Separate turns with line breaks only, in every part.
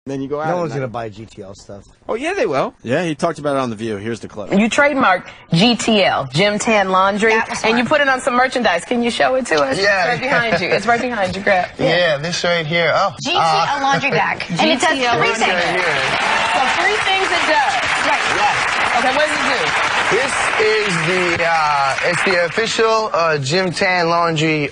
Then you go out.
No one's going to buy GTL stuff.
Oh, yeah, they will.
Yeah, he talked about it on The View. Here's the clip.
You trademarked GTL, Gym Tan Laundry, and you put it on some merchandise. Can you show it to us?
Yeah.
It's right behind you. It's right behind you. Grab.
Yeah, this right here. Oh.
GTL laundry bag. And it does three things.
So 3 things it does.
Right.
Yeah.
Okay, what does it do?
This is it's the official Gym Tan laundry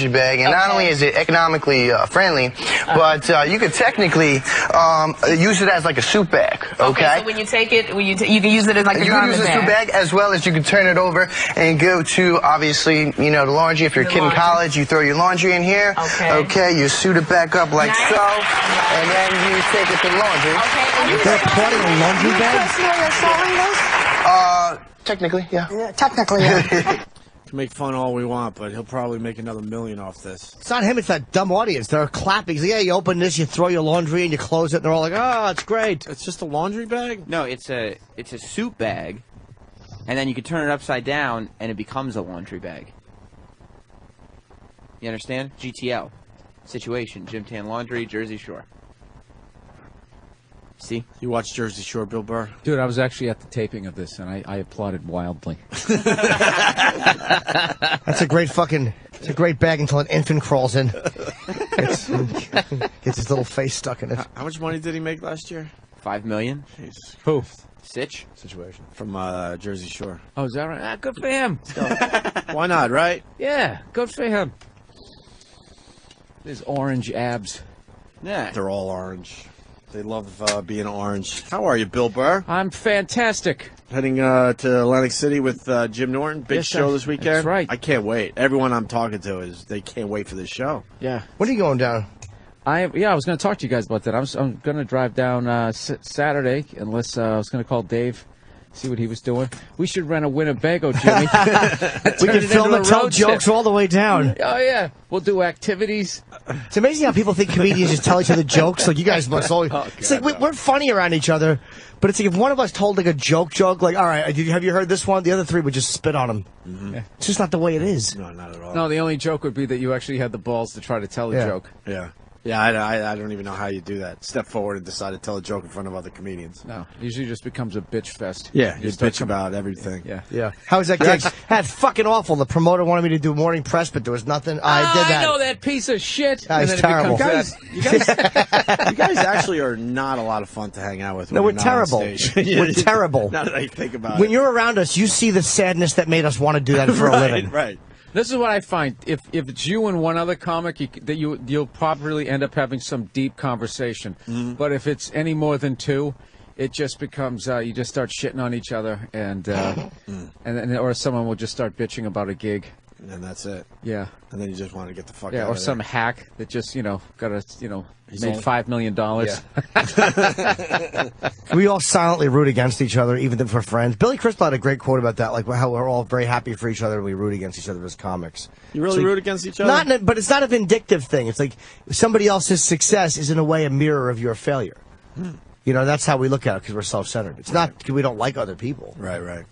bag, and not only is it economically friendly, but you could technically use it as like a soup bag. Okay.
So when you take it, you can use it as like a
you can use it as a soup bag, as well as you can turn it over and go to obviously the laundry. If you're a kid in college, you throw your laundry in here.
Okay.
Okay. You suit it back up like so, and then you take it to the laundry.
Okay.
They're putting a laundry bag?
Technically, yeah.
Yeah, technically, yeah.
Can make fun all we want, but he'll probably make another $1 million off this.
It's not him, it's that dumb audience. They're clapping. Yeah, you open this, you throw your laundry and you close it, and they're all like, oh, it's great.
It's just a laundry bag?
No, it's a soup bag, and then you can turn it upside down, and it becomes a laundry bag. You understand? GTL. Situation. Gym Tan Laundry, Jersey Shore. See?
You watch Jersey Shore, Bill Burr?
Dude, I was actually at the taping of this, and I applauded wildly.
That's a great it's a great bag until an infant crawls in. Gets his little face stuck in it.
How much money did he make last year?
$5 million.
Jesus.
Who?
Sitch.
Situation. From Jersey Shore.
Oh, is that right? Ah, good for him.
Why not, right?
Yeah, good for him. His orange abs.
Yeah.
They're all orange. They love being orange. How are you, Bill Burr?
I'm fantastic.
Heading to Atlantic City with Jim Norton. Big show this weekend.
That's right.
I can't wait. Everyone I'm talking to they can't wait for this show.
Yeah.
When are you going down?
I was going to talk to you guys about that. I'm going to drive down Saturday, unless I was going to call Dave, see what he was doing. We should rent a Winnebago, Jimmy.
We can film and tell jokes all the way down.
Oh, yeah. We'll do activities.
It's amazing how people think comedians just tell each other jokes. Like, you guys must always... it's like, we're funny around each other, but it's like if one of us told, like, a joke, like, all right, have you heard this one? The other 3 would just spit on him.
Mm-hmm.
Yeah.
It's just not the way it is.
No, not at all.
No, the only joke would be that you actually had the balls to try to tell a joke.
Yeah. Yeah, I don't even know how you do that. Step forward and decide to tell a joke in front of other comedians.
No, usually just becomes a bitch fest.
Yeah, you bitch about everything.
Yeah.
How was that gig? That's fucking awful. The promoter wanted me to do morning press, but there was nothing. I did that.
I know that piece of shit.
That was terrible.
You guys actually are not a lot of fun to hang out with.
No, we're terrible. We're terrible.
Now that I think about it.
When you're around us, you see the sadness that made us want to do that for a living.
Right.
This is what I find. If it's you and one other comic, you'll probably end up having some deep conversation.
Mm-hmm.
But if it's any more than 2, it just becomes you just start shitting on each other, and or someone will just start bitching about a gig.
And that's it.
Yeah.
And then you just want to get the fuck out
Yeah,
of
or
there.
some hack that just got a made
only-
$5 million.
We all silently root against each other, even if we're friends. Billy Crystal had a great quote about that, like how we're all very happy for each other and we root against each other as comics.
You really root against each other?
But it's not a vindictive thing. It's like somebody else's success is in a way a mirror of your failure. That's how we look at it because we're self-centered. It's not because we don't like other people.
Right.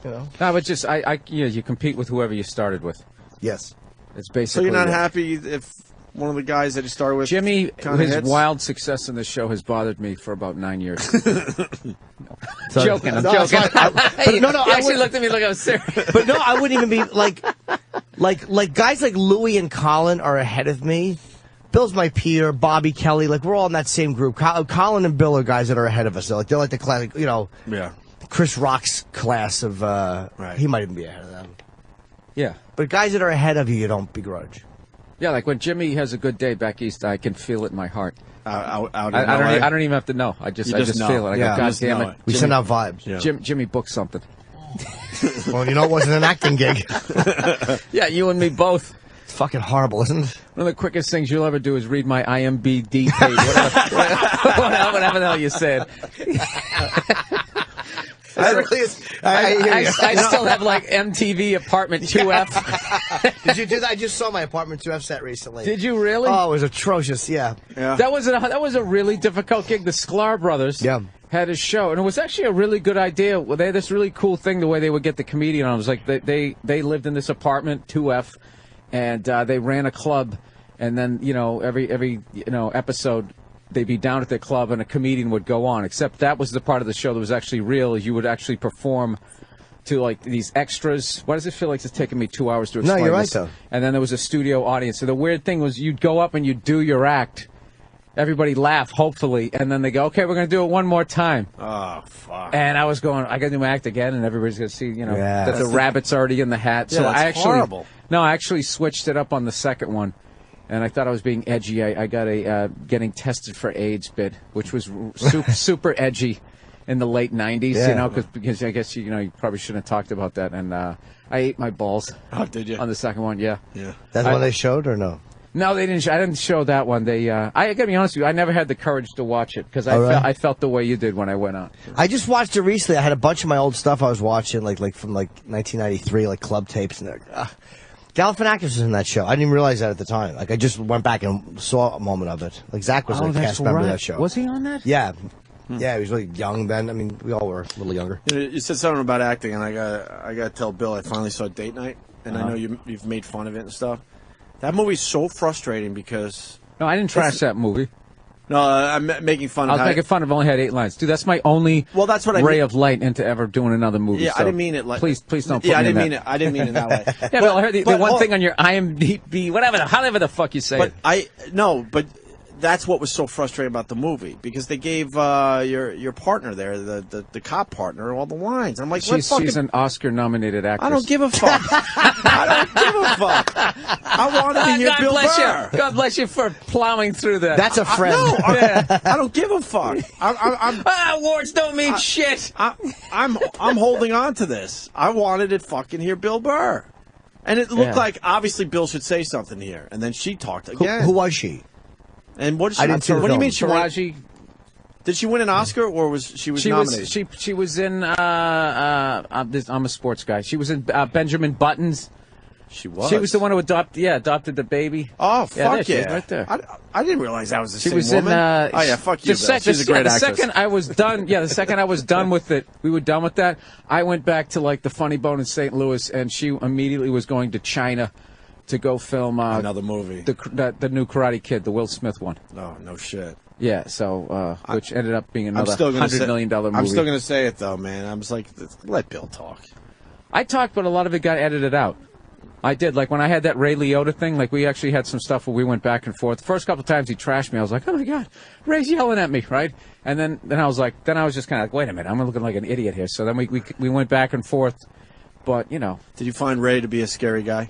No, but just you compete with whoever you started with.
Yes.
It's basically.
So you're not happy if one of the guys that you started with,
Jimmy, his
hits?
wild success in this show has bothered me for about 9 years.
So,
joking. I'm
no,
joking.
But no,
He actually looked at me like I was serious.
But no, I wouldn't even be like guys like Louis and Colin are ahead of me. Bill's my peer, Bobby Kelly, like we're all in that same group. Colin and Bill are guys that are ahead of us. They're like the classic,
Yeah.
Chris Rock's class of.
Right.
He might even be ahead of them.
Yeah.
But guys that are ahead of you don't begrudge.
Yeah, like when Jimmy has a good day back east, I can feel it in my heart.
I
don't even have to know. I just
know.
feel it. I go, God damn it.
We send out vibes.
Yeah.
Jimmy booked something.
Well, it wasn't an acting gig.
Yeah, you and me both.
It's fucking horrible, isn't it?
One of the quickest things you'll ever do is read my IMDb page. Whatever the hell you said. I still have like MTV Apartment 2F.
Did you do that? I just saw my Apartment 2F set recently.
Did you really?
Oh, it was atrocious. Yeah.
That was a really difficult gig. The Sklar brothers had a show, and it was actually a really good idea. Well, they had this really cool thing the way they would get the comedian on. It was like they lived in this apartment 2F, and they ran a club, and then every episode they'd be down at their club and a comedian would go on. Except that was the part of the show that was actually real. Is you would actually perform to like these extras. Why does it feel like it's taking me 2 hours to explain
No, you're right,
this?
though.
And then there was a studio audience. So the weird thing was you'd go up and you'd do your act. Everybody laugh, hopefully, and then they go, okay, we're going to do it one more time.
Oh, fuck.
And I was going, I got to do my act again, and everybody's going to see,
Yeah.
that the rabbit's already in the hat.
Yeah,
So
that's
I actually,
horrible.
No, I actually switched it up on the second one, and I thought I was being edgy. I got a getting tested for AIDS bit, which was super edgy in the late 90s,
Yeah.
because I guess, you probably shouldn't have talked about that. And I ate my balls.
Oh, did you?
On the second one, yeah.
Yeah.
That's the one they showed, or no?
No, they didn't. I didn't show that one. I got to be honest with you. I never had the courage to watch it because I felt the way you did when I went out.
I just watched it recently. I had a bunch of my old stuff I was watching, like from 1993, like club tapes, and Galifianakis was in that show. I didn't even realize that at the time. Like I just went back and saw a moment of it. Like Zach was like a cast member of that show.
Was he on that?
Yeah. Yeah, he was really young then. I mean, we all were a little younger.
You said something about acting, and I got to tell Bill I finally saw Date Night, and I know you've made fun of it and stuff. That movie's so frustrating because...
No, I didn't trash that movie.
No, I'm making fun of
I was making fun of it only had 8 lines. Dude, that's my only
that's what
ray of light into ever doing another movie.
Yeah,
so
I didn't mean it like...
Please don't put
I
me
didn't
in
mean
that.
it. I didn't mean it that way.
Yeah, but I heard the one thing on your IMDb, however the fuck you say it.
But that's what was so frustrating about the movie because they gave your partner there, the cop partner, all the lines. I'm like,
she's an Oscar-nominated actress.
I don't give a fuck. I don't give a fuck. I wanted to hear Bill Burr.
God bless you for plowing through that.
That's a friend.
I don't give a fuck.
Awards don't mean shit.
I'm holding on to this. I wanted to fucking hear Bill Burr, and it looked like obviously Bill should say something here, and then she talked again.
Who was she?
And what did she?
I didn't see the
what do you
film.
mean she won?
Taraji.
Did she win an Oscar or was she nominated?
She was in. I'm a sports guy. She was in Benjamin Button's.
She was.
She was the one who adopted the baby.
Oh fuck
yeah,
yeah!
right there.
I didn't realize that was the
She
same
was
woman.
in.
Oh yeah, fuck you, Bill. She's a great actress.
The second I was done, the second I was done with it, we were done with that. I went back to like the Funny Bone in St. Louis, and she immediately was going to China to go film
another movie,
the new Karate Kid, the Will Smith one.
Oh no shit.
Yeah, so which ended up being another $100 million movie.
I'm still gonna say it though, man. I was like, let Bill talk.
I talked, but a lot of it got edited out. I did. Like, when I had that Ray Liotta thing, like, we actually had some stuff where we went back and forth. The first couple of times he trashed me, I was like, oh, my God, Ray's yelling at me, right? And then I was like, just kind of like, wait a minute, I'm looking like an idiot here. So then we went back and forth, but, Did
you find Ray to be a scary guy?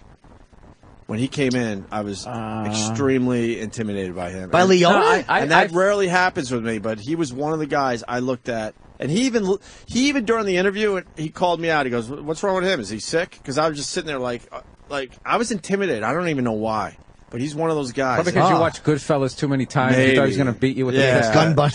When he came in, I was extremely intimidated by him.
By Liotta?
And that rarely happens with me, but he was one of the guys I looked at. And he even during the interview, he called me out. He goes, what's wrong with him? Is he sick? Because I was just sitting there like I was intimidated. I don't even know why. But he's one of those guys.
Probably because you watched Goodfellas too many times.
Maybe.
You thought he was going to beat you with
his gun butt.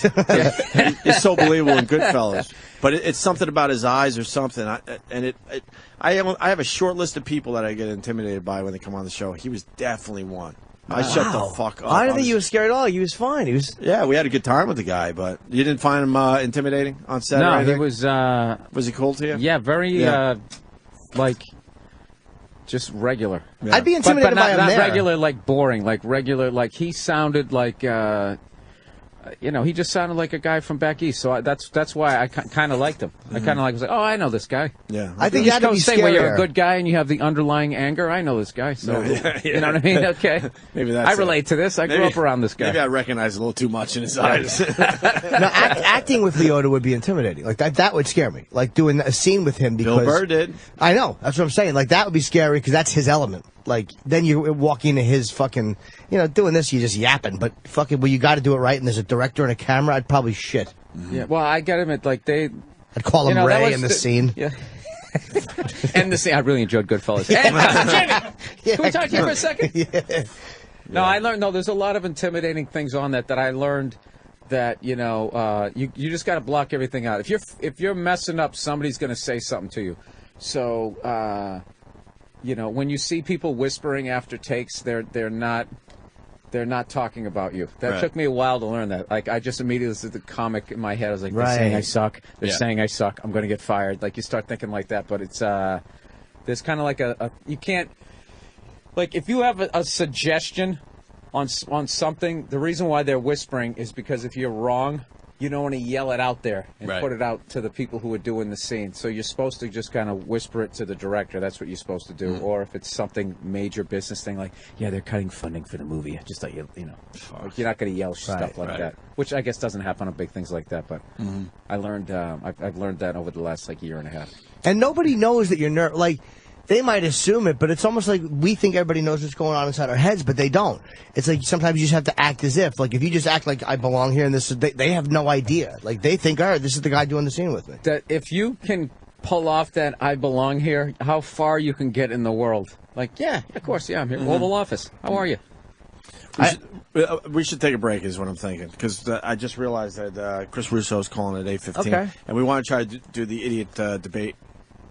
He's so believable in Goodfellas. But it's something about his eyes or something. I have a short list of people that I get intimidated by when they come on the show. He was definitely one. I shut the fuck up.
I didn't think he was scared at all. He was fine.
Yeah, we had a good time with the guy, but you didn't find him intimidating on set?
No,
or anything?
he was.
Was he cool to you?
Yeah, very just regular.
Yeah. I'd be intimidated by him
not
there.
Regular, like boring, like regular, like he sounded like. He just sounded like a guy from back east, so that's why I kind of liked him.
Mm-hmm.
I kind of was like, oh, I know this guy.
Yeah,
I think
you
that'd be
say where you're a
scarier.
good guy and you have the underlying anger. I know this guy, so you know what I mean. Okay,
maybe that's
I relate to this. I grew up around this guy.
Maybe I recognize a little too much in his eyes.
Acting with Liotta would be intimidating. Like that would scare me. Like doing a scene with him because
Bill Burr did.
I know. That's what I'm saying. Like that would be scary because that's his element. Like then you're walking into his fucking, doing this, you're just yapping. But fucking, you got to do it right. And there's a director and a camera. I'd probably shit.
Mm-hmm.
Yeah. Well, I get him at like they.
I'd call him Ray in the scene.
Yeah. And the scene. I really enjoyed Goodfellas. And Jimmy, can we talk to you for a second?
Yeah.
No, I learned. No, there's a lot of intimidating things on that I learned. That you just got to block everything out. If you're messing up, somebody's going to say something to you. So. When you see people whispering after takes, they're not talking about you. That took me a while to learn that. Like I just immediately did the comic in my head. I was like, they're saying I suck. They're saying I suck. I'm going to get fired. Like you start thinking like that, but it's there's kind of like you can't, like if you have a suggestion on something, the reason why they're whispering is because if you're wrong, you don't want to yell it out there and
Right.
put it out to the people who are doing the scene. So you're supposed to just kind of whisper it to the director. That's what you're supposed to do. Or if it's something major business thing, like, yeah, they're cutting funding for the movie. I just thought like, you're not going to yell stuff like that. Which I guess doesn't happen on big things like that. But I learned, I've learned that over the last year and a half.
And nobody knows that you're nervous. Like, they might assume it, but it's almost like we think everybody knows what's going on inside our heads, but they don't. It's like sometimes you just have to act as if. Like, if you just act like I belong here and this is, they have no idea. Like, they think, all right, this is the guy doing the scene with me.
That if you can pull off that I belong here, how far you can get in the world. Like, yeah, of course, yeah, I'm here. Oval Office. How are you?
We should take a break, is what I'm thinking, because I just realized that Chris Russo's calling at 8:15,
Okay.
and we want to try to do the idiot debate.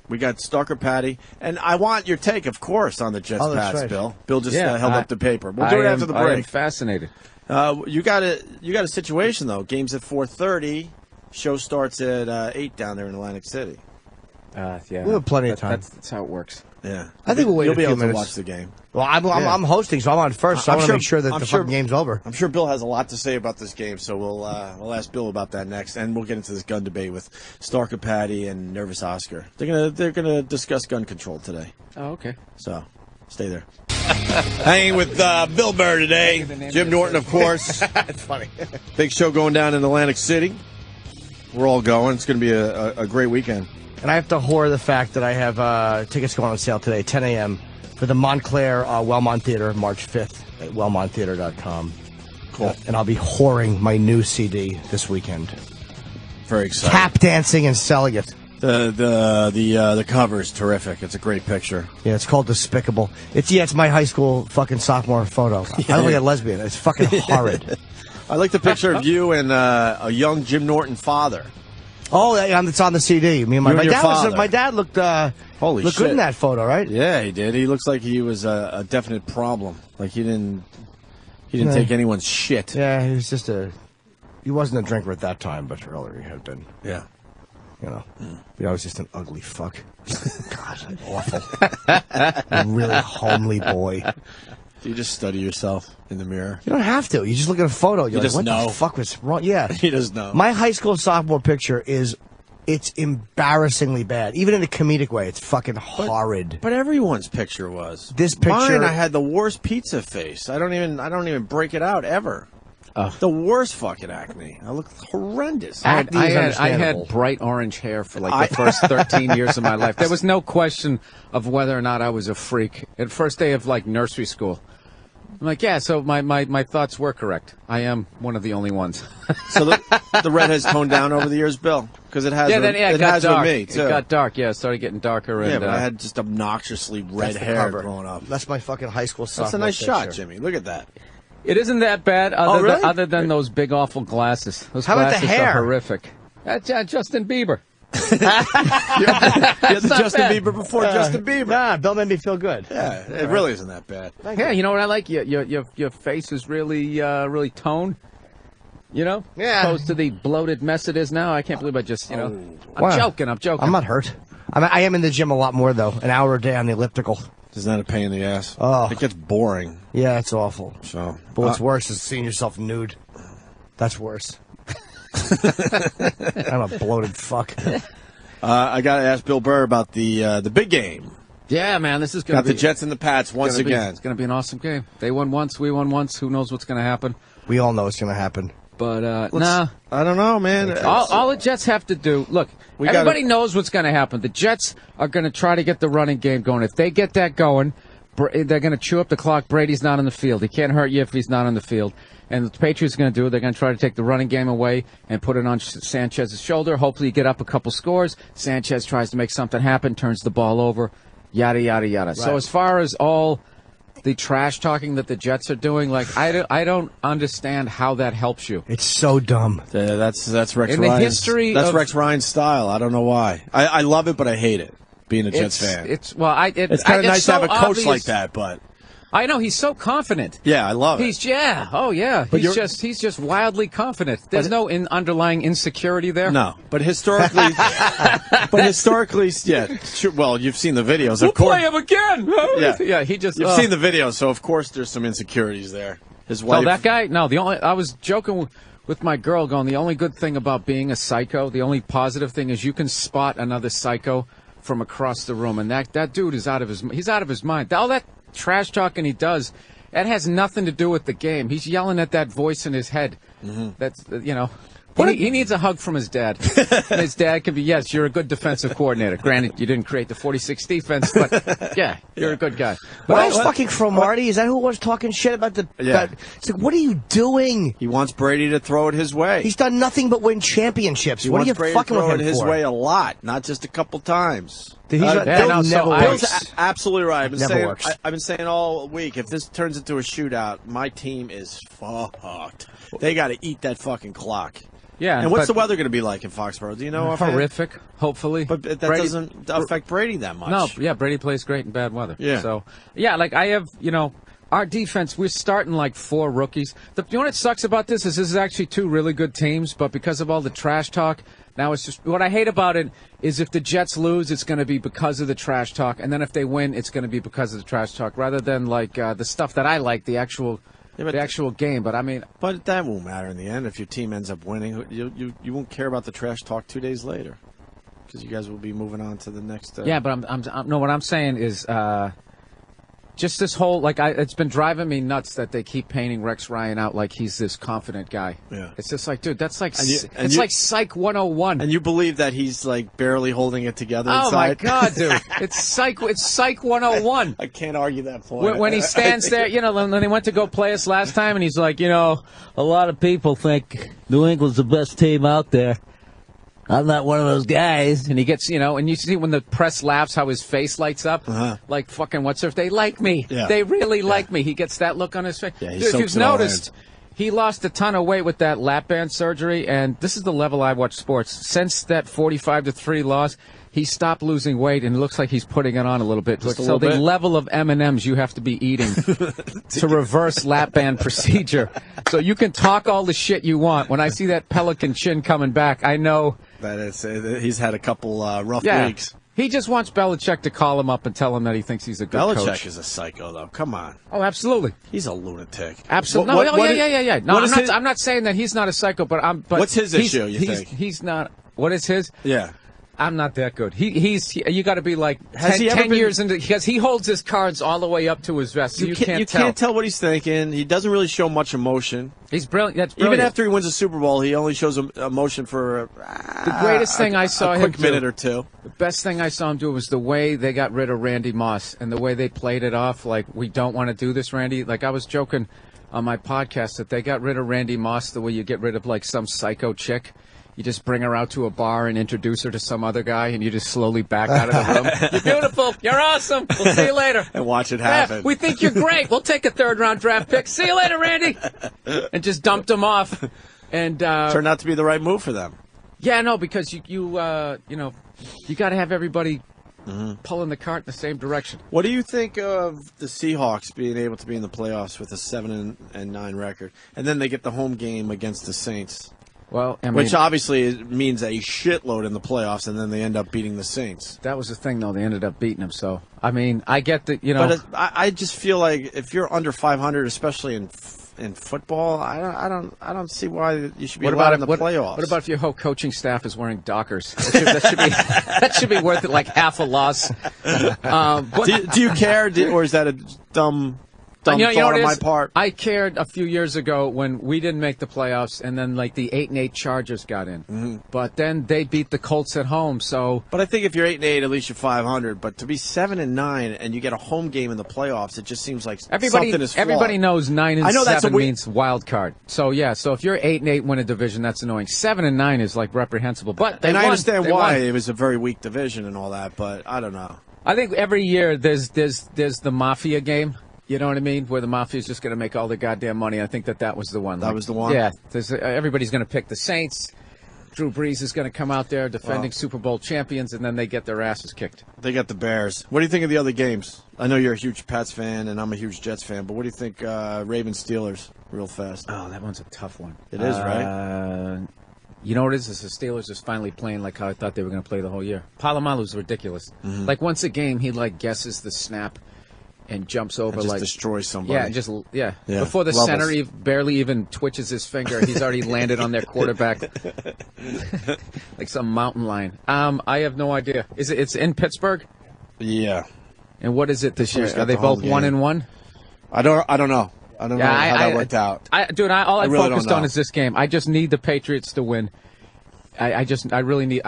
We got Stalker Patty, and I want your take, of course, on the Jets
that's
pass,
right.
Bill. Bill just held up the paper. We'll
I
do it
am-
after the
I am
break.
fascinated.
You got a situation though. Game's at 4:30. Show starts at 8 down there in Atlantic City.
Yeah,
We'll have plenty of time.
That's how it works.
Yeah,
I think we'll wait
You'll
a
be
few
able
minutes.
to watch the game.
Well, I'm hosting, so I'm on first, so I want to make sure that
I'm
the
sure-
fucking game's over.
I'm sure Bill has a lot to say about this game, so we'll ask Bill about that next, and we'll get into this gun debate with Stalker Patty and Nervous Oscar. They're gonna discuss gun control today,
Oh, okay.
so stay there. Hanging with Bill Burr today, Jim Norton, of course.
It's funny.
Big show going down in Atlantic City. We're all going. It's going to be a great weekend.
And I have to whore the fact that I have tickets going on sale today, 10 a.m., for the Montclair Wellmont Theater, March 5th at wellmonttheater.com.
Cool.
And I'll be whoring my new CD this weekend.
Very exciting.
Tap dancing and selling it.
The cover is terrific. It's a great picture.
Yeah, it's called Despicable. It's my high school fucking sophomore photo. I look like a lesbian. It's fucking horrid.
I like the picture of you and a young Jim Norton father.
Oh, yeah, it's on the CD. Me and my
You and your
dad.
father.
My dad looked
Holy
looked
shit.
good in that photo, right?
Yeah, he did. He looks like he was a definite problem. Like he didn't
Yeah.
take anyone's shit.
Yeah, he was just he wasn't a drinker at that time, but earlier he had been.
Yeah.
You know, but I was just an ugly fuck. God, awful. A really homely boy.
Do you just study yourself in the mirror?
You don't have to. You just look at a photo. You're like,
just
what
know.
the fuck was wrong? Yeah.
He doesn't know.
My high school sophomore picture it's embarrassingly bad. Even in a comedic way, it's fucking horrid.
But everyone's picture was.
This picture-
Mine, I had the worst pizza face. I don't even break it out ever. The worst fucking acne. I look horrendous.
Acne is
I
understandable.
had bright orange hair for like the first 13 years of my life. There was no question of whether or not I was a freak. At first day of like nursery school, I'm like, yeah. So my thoughts were correct. I am one of the only ones.
So the red has toned down over the years, Bill, because it has.
yeah,
with,
then it
it
got
has
dark.
with me too.
It got dark. Yeah, it started getting darker.
Yeah,
And,
but I had just obnoxiously red
That's the
hair
cover.
growing up.
That's my fucking high school sophomore
That's a nice
picture.
shot, Jimmy. Look at that.
It isn't that bad.
really?
Other than those big awful glasses. Those
How about the
glasses
hair?
are horrific. That's Justin Bieber.
You had the
not
Justin
bad.
Bieber before Justin Bieber.
Nah, Bill made me feel good.
Yeah, it really isn't that bad.
Yeah, you know what I like? Your face is really toned. You know?
Yeah.
Opposed to the bloated mess it is now. I can't believe I just, I'm
Wow.
joking.
I'm not hurt. I am in the gym a lot more, though. An hour a day on the elliptical.
Isn't that a pain in the ass?
Oh.
It gets boring.
Yeah, it's awful.
So,
But what's worse is seeing yourself nude. That's worse. I'm a bloated fuck.
I got to ask Bill Burr about the big game.
Yeah, man, this is going
Got
to be...
the Jets and the Pats once again.
It's going to be an awesome game. They won once, we won once. Who knows what's going to happen?
We all know it's going to happen.
But,
I don't know, man.
All the Jets have to do, look,
We
everybody knows what's going to happen. The Jets are going to try to get the running game going. If they get that going, they're going to chew up the clock. Brady's not on the field. He can't hurt you if he's not on the field. And the Patriots are going to do it. They're going to try to take the running game away and put it on Sanchez's shoulder. Hopefully you get up a couple scores. Sanchez tries to make something happen, turns the ball over, yada, yada, yada. Right. So as far as all the trash talking that the Jets are doing, like I don't understand how that helps you.
It's so dumb.
That's Rex
In the
Ryan's.
history
That's
of-
Rex Ryan's style. I don't know why. I love it, but I hate it. Being a Jets fan.
It's
kind of nice to have a coach
obvious.
like that, but
I know he's so confident.
yeah, I love it.
He's he's just wildly confident. There's no underlying insecurity there.
No, but historically, yeah. Sure, well, you've seen the videos.
We'll
of course,
play him again.
Yeah.
Yeah. He just
you've seen the videos, so of course there's some insecurities there. His wife.
Oh, that guy? No, I was joking with my girl going, the only good thing about being a psycho, the only positive thing is you can spot another psycho from across the room. And that dude is he's out of his mind. All that trash talking he does, that has nothing to do with the game. He's yelling at that voice in his head. That's, he needs a hug from his dad. And his dad can be, yes, you're a good defensive coordinator. Granted, you didn't create the 46 defense, but yeah, you're a good guy.
But I was fucking Cromartie. Is that who was talking shit about the?
Yeah.
It's like, what are you doing?
He wants Brady to throw it his way.
He's done nothing but win championships. What are you
Brady
fucking
to throw
with
it
him
his
for?
way a lot, not just a couple times.
Bill's
Absolutely right.
Never works.
I've been saying all week, if this turns into a shootout, my team is fucked. They got to eat that fucking clock.
Yeah,
and what's the weather going to be like in Foxborough? Do you know?
Horrific, hopefully.
But that doesn't affect Brady that much.
No, yeah, Brady plays great in bad weather.
Yeah.
So, yeah, like I have, our defense, we're starting like 4 rookies. You know what sucks about this is actually 2 really good teams, but because of all the trash talk, now it's just, what I hate about it is if the Jets lose, it's going to be because of the trash talk, and then if they win, it's going to be because of the trash talk, rather than like the stuff that I like, the actual game. But I mean,
but that won't matter in the end. If your team ends up winning, you won't care about the trash talk 2 days later, because you guys will be moving on to the next.
Yeah, but what I'm saying is just this whole it's been driving me nuts that they keep painting Rex Ryan out like he's this confident guy.
Yeah,
it's just like, dude, that's like like Psych 101.
And you believe that he's like barely holding it together
inside? Oh my God, dude, it's Psych 101.
I can't argue that point.
When he stands there, when they went to go play us last time, and he's like, a lot of people think New England's the best team out there. I'm not one of those guys. And he gets, and you see when the press laughs how his face lights up. Like fucking they like me.
Yeah.
They really like me. He gets that look on his face.
Yeah,
dude, if you've noticed, he lost a ton of weight with that lap band surgery, and this is the level I watch sports. Since that 45-3 loss, he stopped losing weight, and it looks like he's putting it on a little bit. The level of M&Ms you have to be eating to reverse lap band procedure. So you can talk all the shit you want. When I see that pelican chin coming back, I know
that he's had a couple rough weeks.
He just wants Belichick to call him up and tell him that he thinks he's a good coach.
Belichick is a psycho, though. Come on.
Oh, absolutely.
He's a lunatic.
Absolutely. Yeah. No, I'm not saying that he's not a psycho, but
what's his issue? You think
he's not? What is his?
Yeah.
I'm not that good. You got to be like 10 years into, because he holds his cards all the way up to his vest. So you can't
tell what he's thinking. He doesn't really show much emotion.
He's brilliant. That's brilliant.
Even after he wins a Super Bowl, he only shows emotion for
the greatest thing I saw him do.
A quick minute or two.
The best thing I saw him do was the way they got rid of Randy Moss and the way they played it off. Like, we don't want to do this, Randy. Like, I was joking on my podcast that they got rid of Randy Moss the way you get rid of like some psycho chick. You just bring her out to a bar and introduce her to some other guy, and you just slowly back out of the room. You're beautiful. You're awesome. We'll see you later.
And watch it happen.
Yeah, we think you're great. We'll take a 3rd-round draft pick. See you later, Randy. And just dumped him off. And
turned out to be the right move for them.
Yeah, no, because you got to have everybody pulling the cart in the same direction.
What do you think of the Seahawks being able to be in the playoffs with a 7-9 record, and then they get the home game against the Saints?
Well,
which obviously means a shitload in the playoffs, and then they end up beating the Saints.
That was the thing, though. They ended up beating them. So, I mean, I get that,
But I just feel like if you're under 500, especially in football, I don't see why you should be allowed in the playoffs.
What about if your whole coaching staff is wearing Dockers? That should be worth it, like half a loss.
Do you care, or is that a dumb thought on my part?
I cared a few years ago when we didn't make the playoffs, and then like the 8-8 Chargers got in, but then they beat the Colts at home. So,
but I think if you're 8-8, at least you're 500. But to be 7-9 and you get a home game in the playoffs, it just seems like something is flawed.
Everybody knows 9 and 7 means wild card. So yeah, so if you're 8-8, win a division, that's annoying. 7-9 is like reprehensible. But
I understand why it was a very weak division and all that. But I don't know.
I think every year there's the Mafia game. You know what I mean? Where the Mafia's just going to make all the goddamn money. I think that was the one.
That was the one?
Yeah. Everybody's going to pick the Saints. Drew Brees is going to come out there defending Super Bowl champions, and then they get their asses kicked.
They got the Bears. What do you think of the other games? I know you're a huge Pats fan, and I'm a huge Jets fan, but what do you think Ravens-Steelers real fast?
Oh, that one's a tough one.
It is, right?
You know what it is? The Steelers is finally playing like how I thought they were going to play the whole year. Palomalu's ridiculous. Like, once a game, he, like, guesses the snap. and jumps over
And just
like
destroys somebody.
Yeah, just
Yeah.
before the
Levels.
center barely even twitches his finger, he's already landed on their quarterback like some mountain lion. I have no idea. It's in Pittsburgh?
Yeah.
And what is it this year?
Who's got
Are they
the home
both
game?
1-1?
I don't know. I don't know how that worked out.
Dude, all I
really
focused
don't
on
know.
is this game. I just need the Patriots to win. I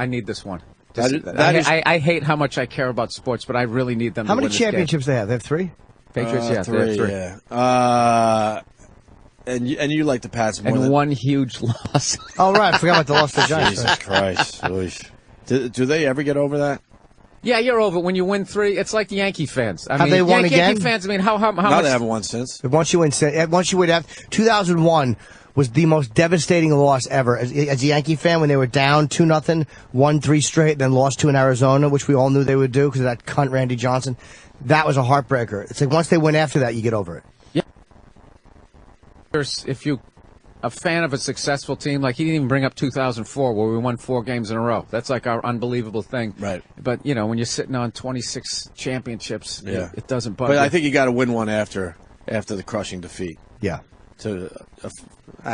need this one. I hate how much I care about sports, but I really need them
How
to
many
win this game.
championships they have? They have 3?
Patriots, yeah, they have 3.
Yeah. And you like the Pats more
And
than...
one huge loss.
Oh, right. I forgot about the loss to the Giants.
Jesus Christ. Oosh. Do they ever get over that?
Yeah, you're over when you win 3. It's like the Yankee fans.
Have they won
Yankee
again?
fans. I mean, how
No,
much?
they haven't won since.
Once you win 2001 was the most devastating loss ever. As a Yankee fan, when they were down 2-0, won 3 straight, then lost 2 in Arizona, which we all knew they would do because of that cunt Randy Johnson. That was a heartbreaker. It's like once they win after that, you get over it.
Yeah. If you a fan of a successful team, like he didn't even bring up 2004 where we won 4 games in a row. That's like our unbelievable thing.
Right.
But, when you're sitting on 26 championships, it doesn't bug
But
you.
I think you got to win one after the crushing defeat.
Yeah.
To,
Do you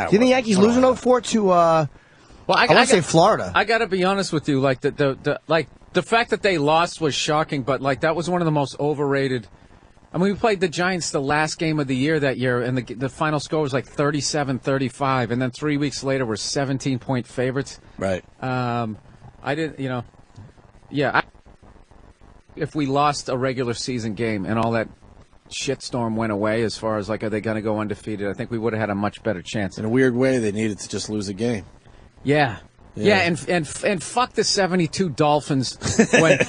think the Yankees lose in 04 to,
Well, I
want to say Florida.
I got to be honest with you. Like the fact that they lost was shocking, but like that was one of the most overrated. I mean, we played the Giants the last game of the year that year, and the final score was like 37-35, and then 3 weeks later we're 17-point favorites.
Right.
I didn't, if we lost a regular season game and all that shitstorm went away as far as like, are they going to go undefeated, I think we would have had a much better chance.
In a weird way, they needed to just lose a game.
Yeah. Yeah, and fuck the 72 Dolphins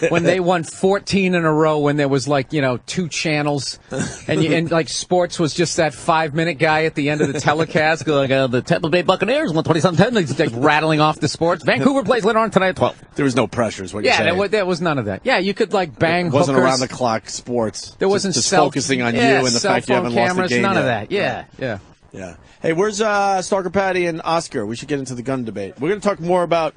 when they won 14 in a row when there was like 2 channels and like sports was just that 5-minute guy at the end of the telecast going the Tampa Bay Buccaneers 127-10, he's like rattling off the sports. Vancouver plays later on tonight at 12.
There was no pressure, is what you're saying.
Yeah, there was none of that. Yeah, you could like bang
It wasn't
hookers.
around the clock sports.
There wasn't
just
cell,
focusing on you and the fact you haven't
cameras,
lost the game
none
yet.
of that. Yeah, yeah.
Yeah. Hey, where's Stalker Patty and Oscar? We should get into the gun debate. We're going to talk more about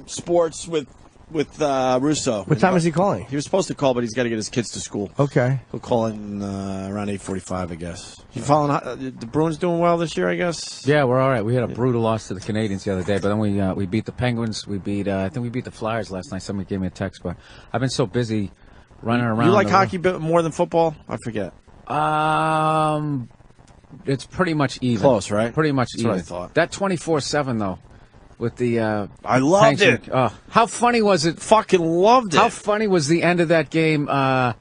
sports with Russo.
What time is he calling?
He was supposed to call, but he's got to get his kids to school.
Okay.
He'll call in around 8:45, I guess. You following the Bruins doing well this year, I guess?
Yeah, we're all right. We had a brutal loss to the Canadians the other day, but then we beat the Penguins. We beat I think we beat the Flyers last night. Somebody gave me a text, but I've been so busy running around.
You like hockey more than football? I forget.
It's pretty much even.
Close, right?
Pretty much
That's
even.
what I thought.
That 24/7 though, with the
I loved it.
How funny was it?
Fucking loved it.
How funny was the end of that game? When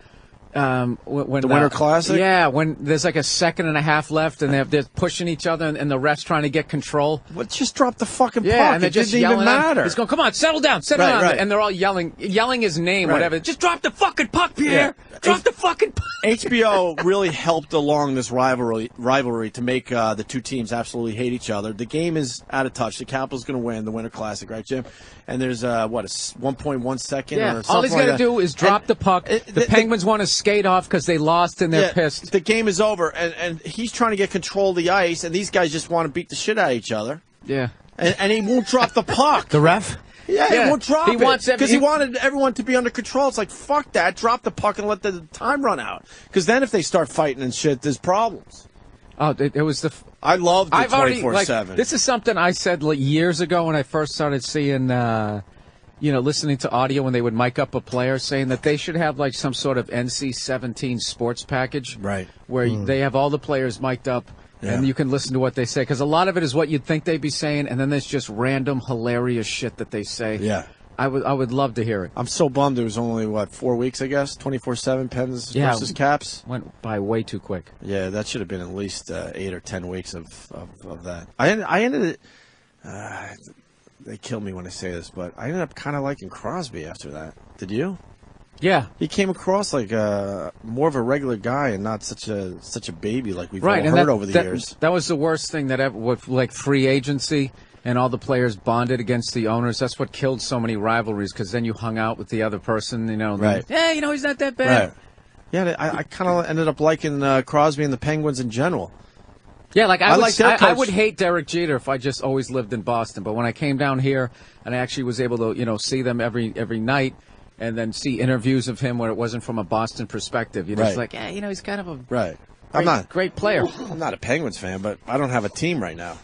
The Winter Classic?
Yeah, when there's like a second and a half left, and they're pushing each other, and the refs trying to get control.
Well, just drop the fucking
Yeah,
puck.
and they're
It
just
didn't even
yelling at him.
matter.
He's going, come on, settle down, settle
Right,
down.
right.
And they're all yelling his name,
Right.
whatever. Just drop the fucking puck, Pierre. Drop the fucking puck.
HBO really helped along this rivalry to make the two teams absolutely hate each other. The game is out of touch. The Capitals going to win the Winter Classic, right, Jim? And there's 1.1 second
Yeah,
or something
all he's
like
got to
that.
do is drop the puck. The Penguins want to skate off because they lost and they're pissed.
The game is over, and he's trying to get control of the ice, and these guys just want to beat the shit out of each other.
Yeah.
And he won't drop the puck.
The ref?
Yeah, he won't drop
He
it.
wants
Because he wanted everyone to be under control. It's like, fuck that. Drop the puck and let the time run out. Because then if they start fighting and shit, there's problems.
Oh, it was the...
I loved it
I've already
24/7.
This is something I said years ago when I first started seeing, listening to audio when they would mic up a player, saying that they should have like some sort of NC-17 sports package,
Right.
Where they have all the players mic'd up.
Yeah.
And you can listen to what they say, because a lot of it is what you'd think they'd be saying, and then there's just random hilarious shit that they say.
Yeah.
I would love to hear it.
I'm so bummed it was only, 4 weeks, I guess? 24/7 Pens versus Caps?
Went by way too quick.
Yeah, that should have been at least 8 or 10 weeks of that. I ended they kill me when I say this, but I ended up kind of liking Crosby after that. Did you?
Yeah.
He came across like more of a regular guy and not such a baby like we've all
and
heard over the years.
That was the worst thing that ever, with like free agency and all the players bonded against the owners. That's what killed so many rivalries, because then you hung out with the other person,
Right.
Yeah, he's not that bad.
Right. Yeah, I kind of ended up liking Crosby and the Penguins in general.
Yeah, like
I like their
I
coach.
would hate Derek Jeter if I just always lived in Boston. But when I came down here and I actually was able to, see them every night, and then see interviews of him where it wasn't from a Boston perspective. You're just
Right.
like, he's kind of a
Right.
great player.
I'm not a Penguins fan, but I don't have a team right now.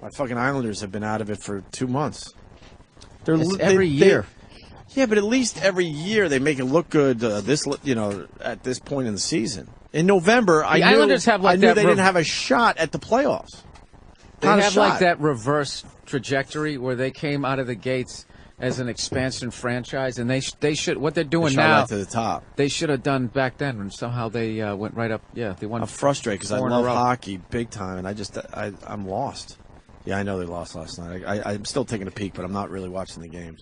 My fucking Islanders have been out of it for 2 months.
It's every year.
Yeah, but at least every year they make it look good. At this point in the season. In November, I
Islanders have like
knew
that
they didn't have a shot at the playoffs.
They
Not a
have like
shot.
that reverse trajectory where they came out of the gates as an expansion franchise, and they should what they're doing
They shot
now.
right to the top.
They should have done back then, and somehow they went right up. Yeah, they won.
I'm frustrated because I
4 in a
love
row.
hockey big time, and I'm lost. Yeah, I know they lost last night. I'm still taking a peek, but I'm not really watching the games.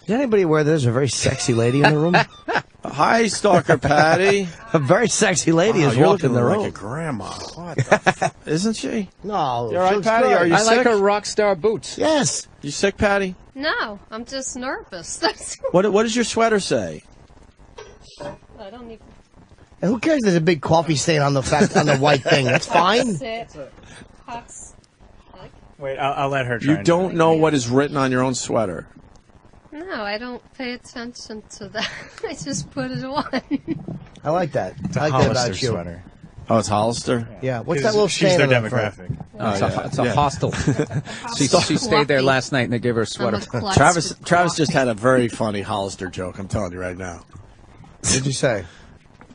Is anybody aware there's a very sexy lady in the room?
Hi, Stalker Patty.
A very sexy lady is
you're
walking
looking
the
like
room.
a grandma. What the isn't she?
No,
You all right,
she looks
Patty?
good.
Are you
I like
sick?
her rock star boots.
Yes.
You sick, Patty?
No, I'm just nervous. That's
What does your sweater say?
I don't even
And who cares? There's a big coffee stain on the white thing. That's fine.
sit.
Wait, I'll let her try.
You don't know what is written on your own sweater.
No, I don't pay attention to that. I just put it on.
I like that.
It's a
I like that
Hollister
about you.
swetter.
Oh, it's Hollister?
Yeah. What's
She's-
that little
she's
stain
their
on the front?
demographic.
It's a hostel. She stayed there last night, and they gave her a sweater.
Travis just had a very funny Hollister joke. I'm telling you right now.
What did you say?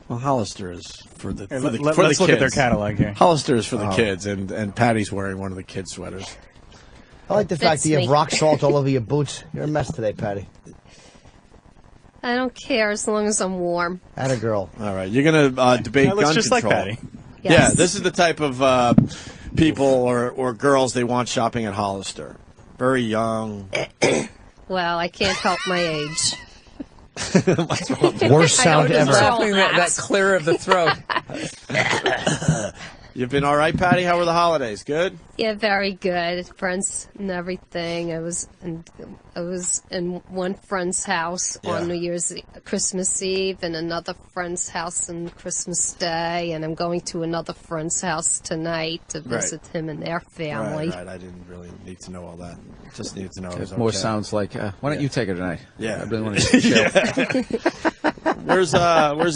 Well, Hollister is for the
Here,
for the,
let's
for the
look
kids.
at their catalog here.
Hollister is for the kids, and Patty's wearing one of the kids' sweaters.
I like the fact that you have
me.
rock salt all over your boots. You're a mess today, Patty.
I don't care as long as I'm warm.
Atta girl.
All right, you're gonna debate
That looks
gun
just
control.
like Patty.
Yes.
Yeah, this is the type of people or girls they want shopping at Hollister. Very young.
Well, I can't help my age.
Worst sound
I
ever.
know it's
Something that clear of the throat.
You've been all right, Patty? How were the holidays? Good?
Yeah, very good. Friends and everything. I was in one friend's house
Yeah.
on New Year's Christmas Eve, and another friend's house on Christmas Day, and I'm going to another friend's house tonight to visit him and their family.
Right. I didn't really need to know all that. Just needed to know it was
It more
okay.
sounds like, why don't you take her tonight?
Yeah.
I really want to chill.
Where's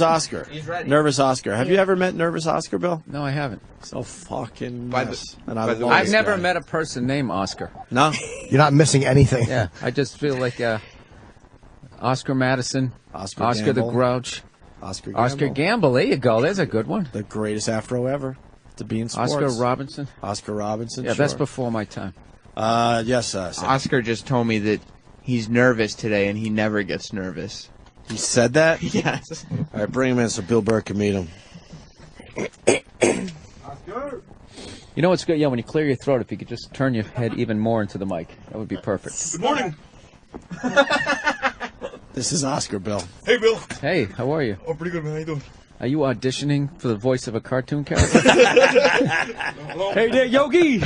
Oscar?
He's ready.
Nervous Oscar. Have you ever met Nervous Oscar, Bill?
No, I haven't.
So fucking
By the-
nice. And I
by the
love
way-
I've
this
never
guy.
met a person named Oscar.
No?
You're not missing anything.
Yeah, I just feel like Oscar Madison,
Oscar
the
Gamble.
Grouch,
Oscar Gamble.
Oscar Gamble. There you go. There's a good one.
The greatest afro ever to be in sports.
Oscar Robinson.
Oscar Robinson.
Yeah,
sure.
that's before my time.
Yes, Sam.
Oscar just told me that he's nervous today, and he never gets nervous.
He said that?
Yes.
All right, bring him in so Bill Burr can meet him.
You know what's good? Yeah, when you clear your throat, if you could just turn your head even more into the mic, that would be perfect.
Good morning.
This is Oscar, Bill.
Hey, Bill.
Hey, how are you?
Oh, pretty good, man. How you doing?
Are you auditioning for the voice of a cartoon character? Hey there, Yogi!
So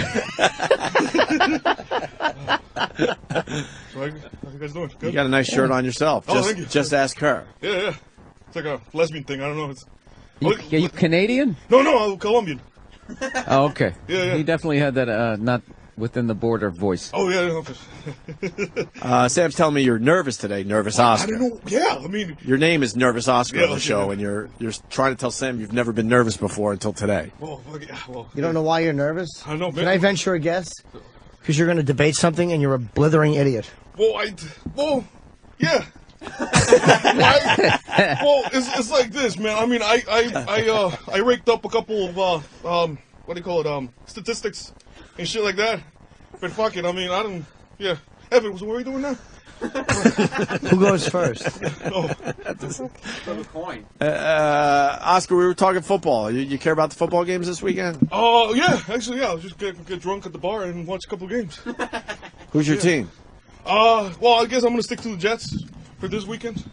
how you guys doing? Good?
You got a nice shirt on yourself.
Oh, thank you.
Just ask her.
Yeah. It's like a lesbian thing. I don't know. It's...
Are you Canadian?
No, I'm Colombian.
Oh, okay.
Yeah.
He definitely had that not within the border voice.
Oh, yeah.
Sam's telling me you're nervous today. Nervous Oscar.
I don't know. Yeah, I mean...
Your name is Nervous Oscar
Yeah,
on the
okay.
show, and you're trying to tell Sam you've never been nervous before until today.
Well, well,
You don't know why you're nervous?
I don't know, man.
Can I venture a guess? Because you're going to debate something and you're a blithering idiot.
Well, yeah. It's like this, man. I mean, I raked up a couple of what do you call it? Statistics and shit like that. But fuck it. I mean, I don't. Yeah, Evan, what are we doing now?
Who goes first?
Oscar, we were talking football. You care about the football games this weekend?
Oh, yeah. Actually, yeah. I'll just get drunk at the bar and watch a couple games.
Who's your team?
Well, I guess I'm gonna stick to the Jets for this weekend.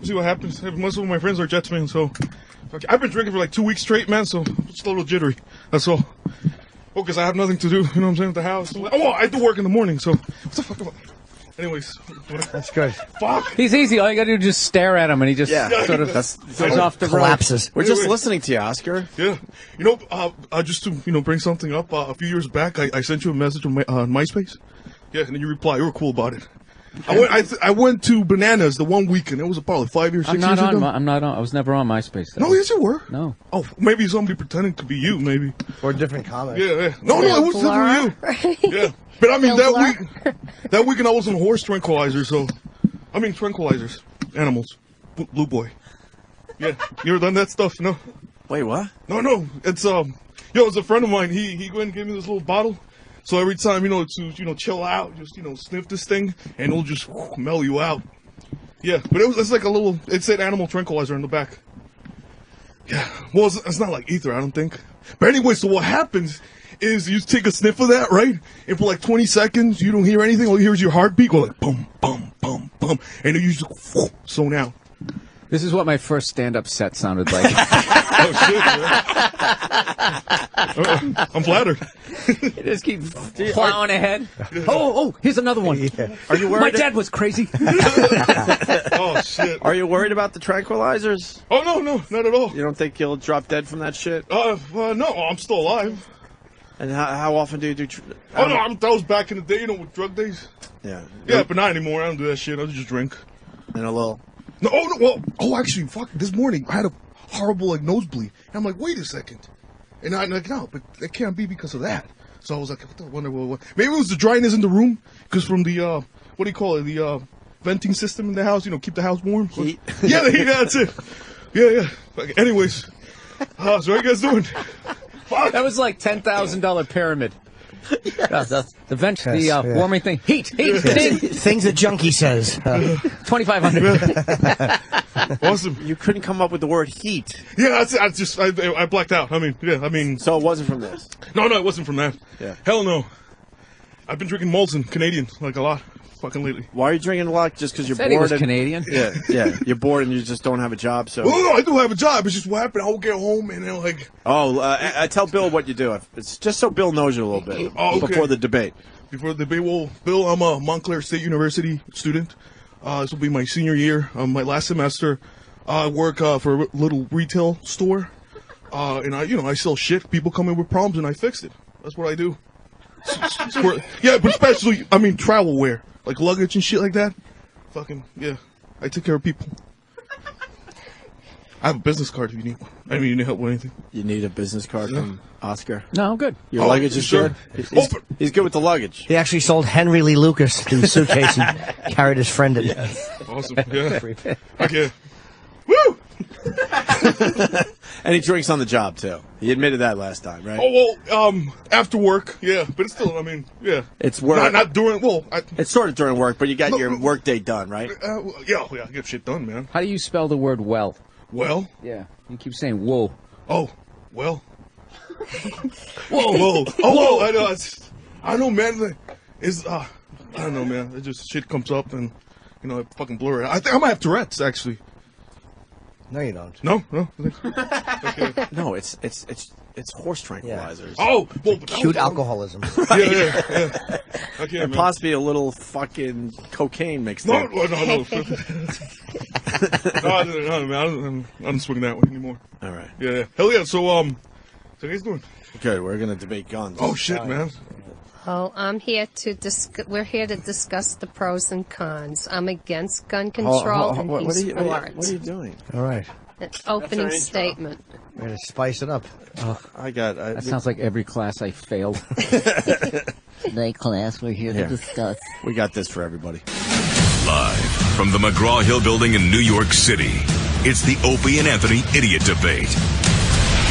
See what happens. Most of my friends are Jets fans, so I've been drinking for like 2 weeks straight, man. So I'm just a little jittery. That's all. Well, because I have nothing to do. You know what I'm saying? At the house. Oh, I do work in the morning. So what the fuck am I? Anyways,
That's good.
Fuck.
He's easy. All you got to do is just stare at him, and he just sort of goes off the road.
Collapses.
We're just listening to you, Oscar.
Yeah. You know, just to bring something up. A few years back, I sent you a message on MySpace. Yeah, and then you replied. You were cool about it. I went to Bananas the one weekend. It was probably 5 years, 6 years ago.
I'm not on. I was never on MySpace.
No, yes, you were.
No.
Oh, maybe somebody pretending to be you, maybe.
Or a different comic.
Yeah. No, it was definitely you. Yeah. But I mean, that weekend I was on horse tranquilizers, tranquilizers. Animals. Blue boy. Yeah. You ever done that stuff? No.
Wait, what?
No. It's, it's a friend of mine. He went and gave me this little bottle. So every time, to chill out, just, sniff this thing, and it'll just mellow you out. Yeah, but it's like it said animal tranquilizer on the back. Yeah, well, it's not like ether, I don't think. But anyway, so what happens is you take a sniff of that, right? And for like 20 seconds, you don't hear anything. All you hear is your heartbeat go like, boom, boom, boom, boom. And then you just zone out.
This is what my first stand-up set sounded like.
Oh, shit, man. I'm flattered.
You just keep plowing ahead. Oh, here's another one.
Yeah.
Are you worried?
My dad was crazy.
Oh, shit.
Are you worried about the tranquilizers?
Oh, no, not at all.
You don't think you'll drop dead from that shit?
No, I'm still alive.
And how often do you do?
That was back in the day, with drug days.
Yeah.
Yeah, but not anymore. I don't do that shit. I just drink.
And a little.
Actually, fuck. This morning I had a horrible nosebleed. And I'm like, wait a second. And I'm like, no, but it can't be because of that. So I was like, what? Maybe it was the dryness in the room, because from the what do you call it? The venting system in the house. Keep the house warm.
Heat.
Yeah, the heat. That's it. Yeah. Okay, anyways, so how you guys doing? Fuck.
That was like $10,000 pyramid. Yes. The warming thing. Heat.
Things a junkie says.
2,500.
Awesome.
You couldn't come up with the word heat.
Yeah, that's it. I blacked out. So
it wasn't from this.
No, it wasn't from that.
Yeah.
Hell no. I've been drinking Molson, Canadian, like a lot, fucking lately.
Why are you drinking a lot? Just because you're
Said
bored?
He was Canadian.
Yeah. You're bored and you just don't have a job. So.
Well, no, I do have a job. It's just what happened. I'll get home and then like.
I tell Bill what you do. It's just so Bill knows you a little bit before the debate.
Before the debate, well, Bill, I'm a Montclair State University student. This will be my senior year. My last semester. I work for a little retail store, and I sell shit. People come in with problems and I fix it. That's what I do. Yeah, but especially, travel wear. Like luggage and shit like that. Fucking, yeah. I take care of people. I have a business card if you need one. You need help with anything.
You need a business card from Oscar?
No, I'm good.
Your luggage is
sure?
good? He's good with the luggage.
He actually sold Henry Lee Lucas the suitcase he carried his friend in.
Awesome, yeah. Okay. Woo!
And he drinks on the job, too. He admitted that last time, right?
Oh, well, after work, yeah. But it's still, yeah.
It's work.
Not during,
it's sort of during work, but you got your work day done, right?
Yeah, I get shit done, man.
How do you spell the word well?
Well?
Yeah. You keep saying whoa.
Oh, well. Whoa. Oh, I know, man. I don't know, man. It just shit comes up and, I fucking blur it. I think I might have Tourette's, actually.
No, you don't.
No.
Okay. No, it's horse tranquilizers.
Yeah. Oh, well,
cute alcoholism.
Right. Yeah. Okay,
and possibly a little fucking cocaine mixed in.
No. No, man. I don't swing that one anymore.
All right.
Yeah. Hell yeah. So how you guys doing?
Good. We're gonna debate guns.
Oh shit, man.
Oh, we're here to discuss the pros and cons. I'm against gun control, and he's for it.
What are you doing?
All right.
An opening statement.
We're going to spice it up.
That sounds like every class I failed.
Today, class, we're here to discuss.
We got this for everybody.
Live from the McGraw-Hill Building in New York City, it's the Opie and Anthony Idiot Debate.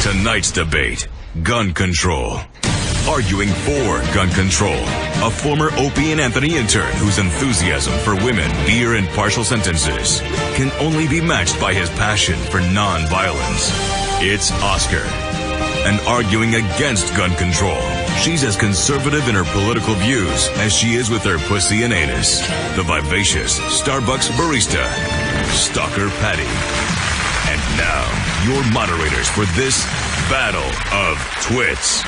Tonight's debate, gun control. Arguing for gun control, a former Opie and Anthony intern whose enthusiasm for women, beer, and partial sentences can only be matched by his passion for non-violence. It's Oscar. And arguing against gun control, she's as conservative in her political views as she is with her pussy and anus. The vivacious Starbucks barista, Stalker Patty. And now, your moderators for this Battle of Twits.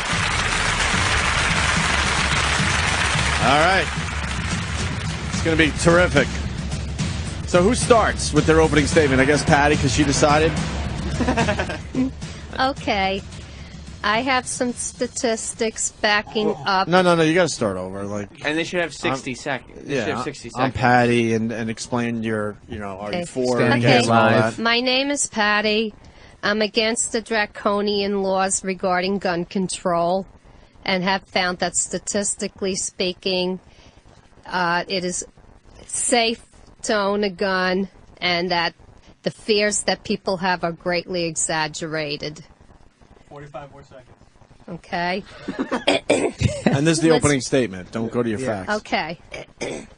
All right. It's going to be terrific. So who starts with their opening statement? I guess Patty, because she decided.
Okay. I have some statistics backing up.
No. You got to start over.
And they should have 60 seconds. They should have 60 seconds.
I'm Patty, and explain your, are you for
Okay.
against all that?
My name is Patty. I'm against the draconian laws regarding gun control, and have found that statistically speaking, it is safe to own a gun, and that the fears that people have are greatly exaggerated.
45 more seconds.
Okay.
And this is the opening statement. Don't go to your facts.
Okay.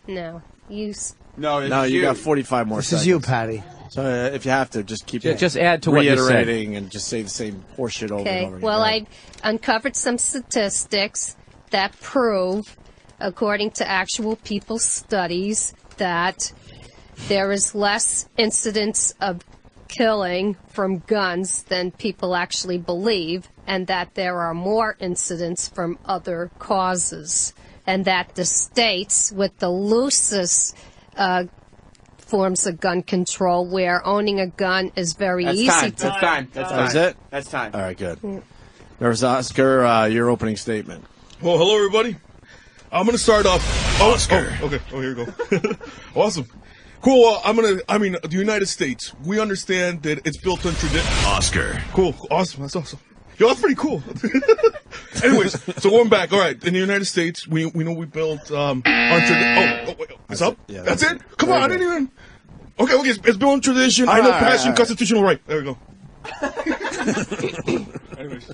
No, you.
No, you got 45 more
This
seconds.
is you, Patty.
So if you have to, just keep
Just add to what you said.
reiterating and just say the same horseshit over and over again.
Well, I've uncovered some statistics that prove, according to actual people's studies, that there is less incidents of killing from guns than people actually believe, and that there are more incidents from other causes, and that the states with the loosest forms of gun control, where owning a gun is very easy
That's time.
Is it?
That's time.
All right, good. There's Oscar, your opening statement.
Well, hello, everybody. I'm going to start off.
Oscar.
Okay. Oh, here we go. Awesome. Cool. The United States, we understand that it's built on tradition.
Oscar.
Cool. Awesome. That's awesome. Yo, that's pretty cool. Anyways, so going back. All right. In the United States, we know we built on tradition. Wait. It's up?
Yeah,
that's it? Come on. I didn't even. Okay. It's built on tradition. I know passion, constitutional right. There we go. Anyways.